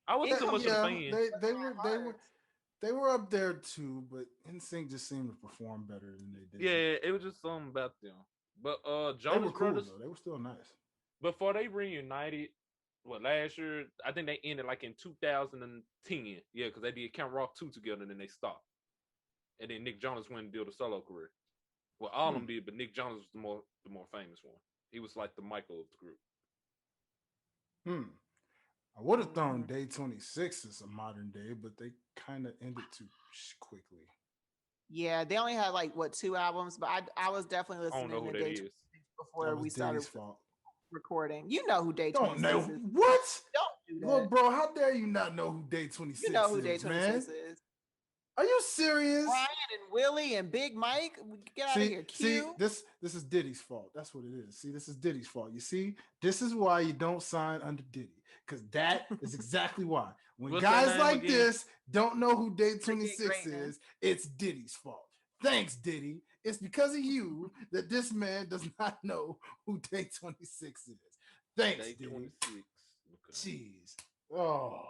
I wasn't It so much of a fan. They were up there too, but NSYNC just seemed to perform better than they did. Yeah, it was just something about them. But they were Jonas cool Brothers, though. They were still nice. before they reunited, last year, I think they ended like in 2010. Yeah, because they did Camp Rock 2 together and then they stopped. And then Nick Jonas went and did a solo career. Well, all of them did, but Nick Jonas was the more famous one. He was like the Michael of the group. I would have thrown Day 26 as a modern day, but they kind of ended too quickly. Yeah, they only had like 2 albums, but I was definitely I don't know listening who to that Day is. 26 before That we was started Diddy's fault. recording. You know who Day Don't 26 know is. what? Don't do that. Look, bro, how dare you not know who Day 26 You know who is, Day 26 man? is. Are you serious? Brian and Willie and Big Mike. Get out of here. Q. this is Diddy's fault. That's what it is. See, this is Diddy's fault. You see, this is why you don't sign under Diddy, because that is exactly why. When What's that guys name like again? this don't know who Day 26 greatness. is, it's Diddy's fault. Thanks, Diddy. It's because of you that this man does not know who Day 26 is. Thanks, Day Diddy. 26. Okay. Jeez. Oh.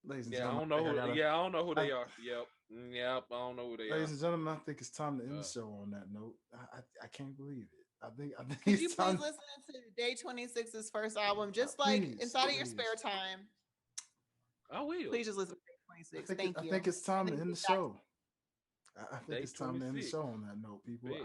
Ladies and Yeah, I gentlemen, don't know who. think I don't know who they are. Yep. Yep, I don't know who they Ladies are. and gentlemen, I think it's time to end the Uh, show on that note. I can't believe it. I think Could you it's please time. listen to Day 26's first album, just like Please, inside of your please. spare time? I will. Please just listen to Day 26. I Thank you. think it's And time then to end the get back to show. I think Day it's time to end the 26. show on that note, people. Big.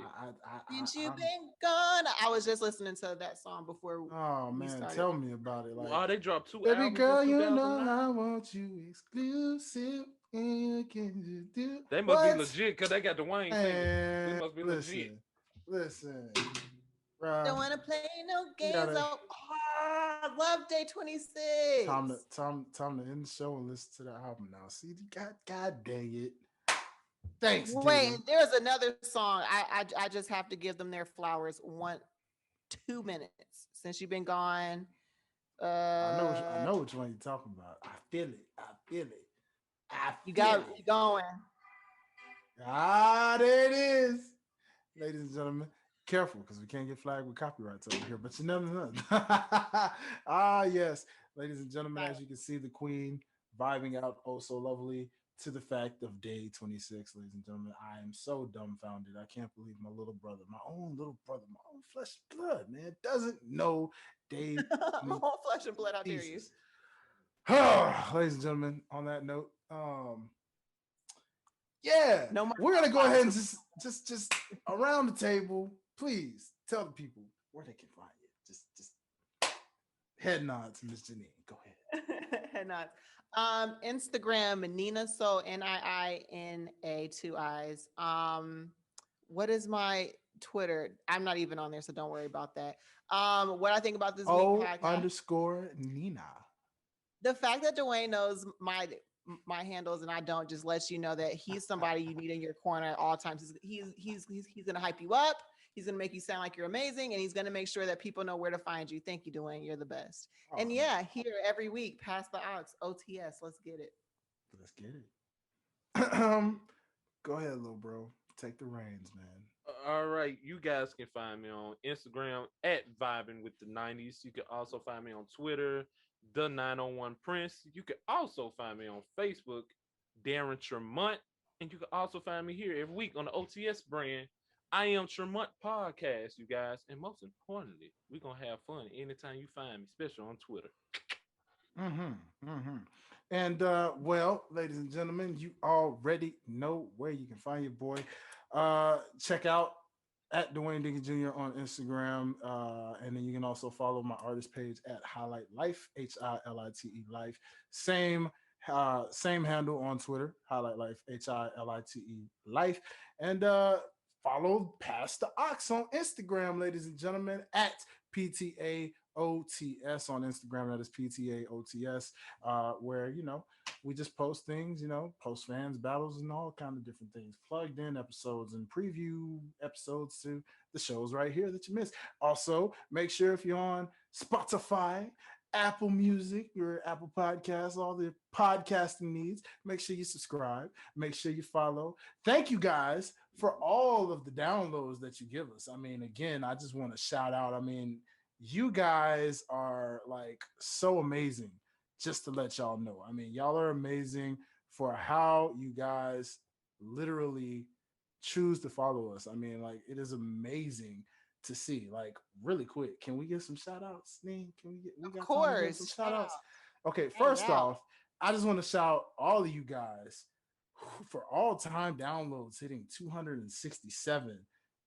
Since you've I'm. been gone. I was just listening to that song before Oh we man, started. tell me about it. Like, Wow, they dropped two baby albums in girl, you know 2009. I want you exclusive, and you can just do They must be what? legit because they got Dwayne singing. They And must be legit. listen, Don't bruh, want to play no you games. gotta Oh, I love Day 26. time to end the show and listen to the album now. See, God dang it. Thanks, Wait, Diddy. there's another song. I just have to give them their flowers. 2 minutes since you've been gone. I know which one you're talking about. I feel it. I feel it. I You feel got it. it going. Ah, there it is. Ladies and gentlemen, careful because we can't get flagged with copyrights over here, but you never know. Ah, yes. Ladies and gentlemen, as you can see, the queen vibing out oh so lovely to the fact of day 26. Ladies and gentlemen, I am so dumbfounded. I can't believe my little brother, my own little brother, my own flesh and blood, man, doesn't know day My whole flesh and blood. How dare you? Jesus. Ladies and gentlemen, on that note, yeah, No more. we're gonna go ahead and just around the table, please tell the people where they can find you. Just head nods, Miss Janine. Go ahead. And not. Instagram Nina So NIINA 2 I's. What is my Twitter? I'm not even on there, so don't worry about that. What I think about this week podcast. _Nina. The fact that Dwayne knows my handles and I don't just lets you know that he's somebody you need in your corner at all times. He's gonna hype you up. He's gonna make you sound like you're amazing, and he's gonna make sure that people know where to find you. Thank you, Dwayne. You're the best. Oh, And yeah, here every week, pass the aux, OTS. Let's get it. let's get it. Go ahead, little bro. Take the reins, man. All right, you guys can find me on Instagram at Vibing with the 90s. You can also find me on Twitter, the 901 Prince. You can also find me on Facebook, Darron Tramont. And you can also find me here every week on the OTS brand, I Am Tramont podcast, you guys. And most importantly, we're going to have fun anytime you find me, especially on Twitter. And well, ladies and gentlemen, you already know where you can find your boy. Check out at Dwayne Dickey Jr. on Instagram. And then you can also follow my artist page at Highlight Life, HILITE Life. Same handle on Twitter, Highlight Life, HILITE Life. And follow Pass the Ox on Instagram, ladies and gentlemen, at PTAOTS on Instagram. That is PTAOTS, where, we just post things, post fans, battles, and all kind of different things. Plugged in episodes and preview episodes to the shows right here that you missed. Also, make sure if you're on Spotify, Apple Music, your Apple Podcasts, all the podcasting needs, make sure you subscribe, make sure you follow. Thank you guys for all of the downloads that you give us. I mean, again, I just want to shout out. I mean, you guys are like so amazing, just to let y'all know. I mean, y'all are amazing for how you guys literally choose to follow us. I mean, like, it is amazing to see. Like, really quick, can we get some shout outs? Can we got time to get some shout outs? Okay, first off, I just want to shout all of you guys for all time downloads hitting 267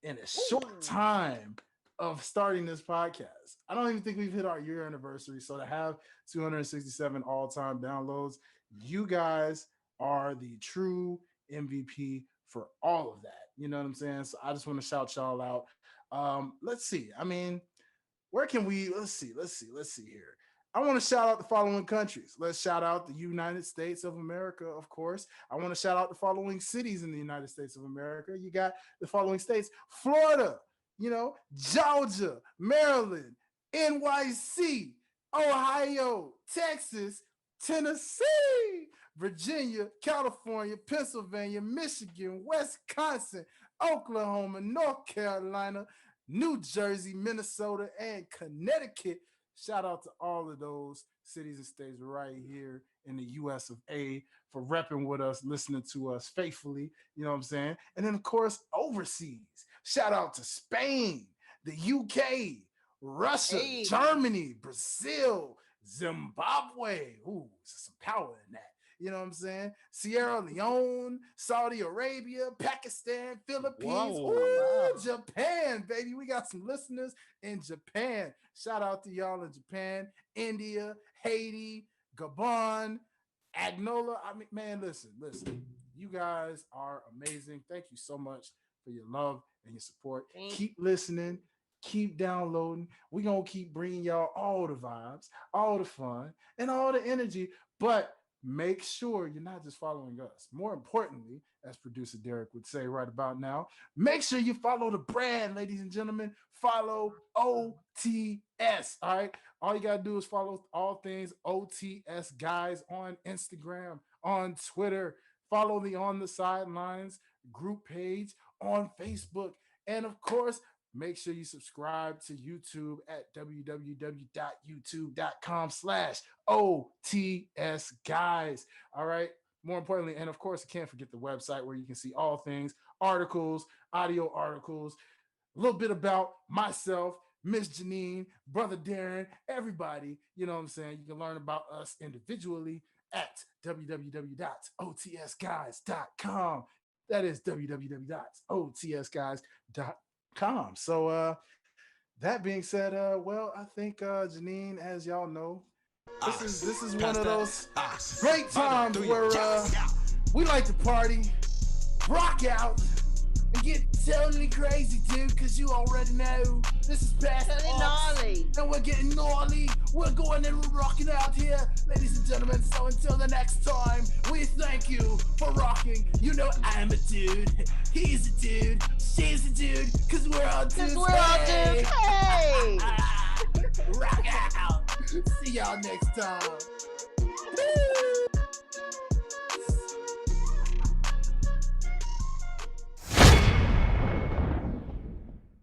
in a short time of starting this podcast. I don't even think we've hit our year anniversary. So to have 267 all-time downloads, you guys are the true MVP for all of that. You know what I'm saying? So I just want to shout y'all out. Let's see. I mean, where can we, let's see here. I want to shout out the following countries. Let's shout out the United States of America, of course. I want to shout out the following cities in the United States of America. You got the following states: Florida, Georgia, Maryland, NYC, Ohio, Texas, Tennessee, Virginia, California, Pennsylvania, Michigan, Wisconsin, Oklahoma, North Carolina, New Jersey, Minnesota, and Connecticut. Shout out to all of those cities and states right here in the US of A for repping with us, listening to us faithfully. You know what I'm saying? And then, of course, overseas. Shout out to Spain, the UK, Russia, Hey. Germany, Brazil, Zimbabwe. Ooh, some power in that. You know what I'm saying? Sierra Leone, Saudi Arabia, Pakistan, Philippines, Whoa. ooh, Japan, baby. We got some listeners in Japan. Shout out to y'all in Japan, India, Haiti, Gabon, Agnola. I mean, man, listen. You guys are amazing. Thank you so much for your love and your support. Thanks. Keep listening. Keep downloading. We're going to keep bringing y'all all the vibes, all the fun, and all the energy. But make sure you're not just following us. More importantly, as producer Derek would say right about now, make sure you follow the brand, ladies and gentlemen. Follow OTS. All right. All you got to do is follow all things OTS guys on Instagram, on Twitter. Follow the On the Sidelines group page on Facebook. And of course, make sure you subscribe to YouTube at www.youtube.com/OTS guys. All right. More importantly, and of course, I can't forget the website where you can see all things, articles, audio articles, a little bit about myself, Miss Janine, Brother Darron, everybody. You know what I'm saying? You can learn about us individually at www.otsguys.com. That is www.otsguys.com. So that being said, well, I think Janine, as y'all know, this is one of those great times where we like to party, rock out, and get totally crazy, dude, because you already know this is past Gnarly. and we're getting gnarly. We're going and we're rocking out here, ladies and gentlemen. So until the next time, we thank you for rocking. You know I'm a dude, he's a dude, she's a dude, because we're all dudes. Hey! Rock out. See y'all next time.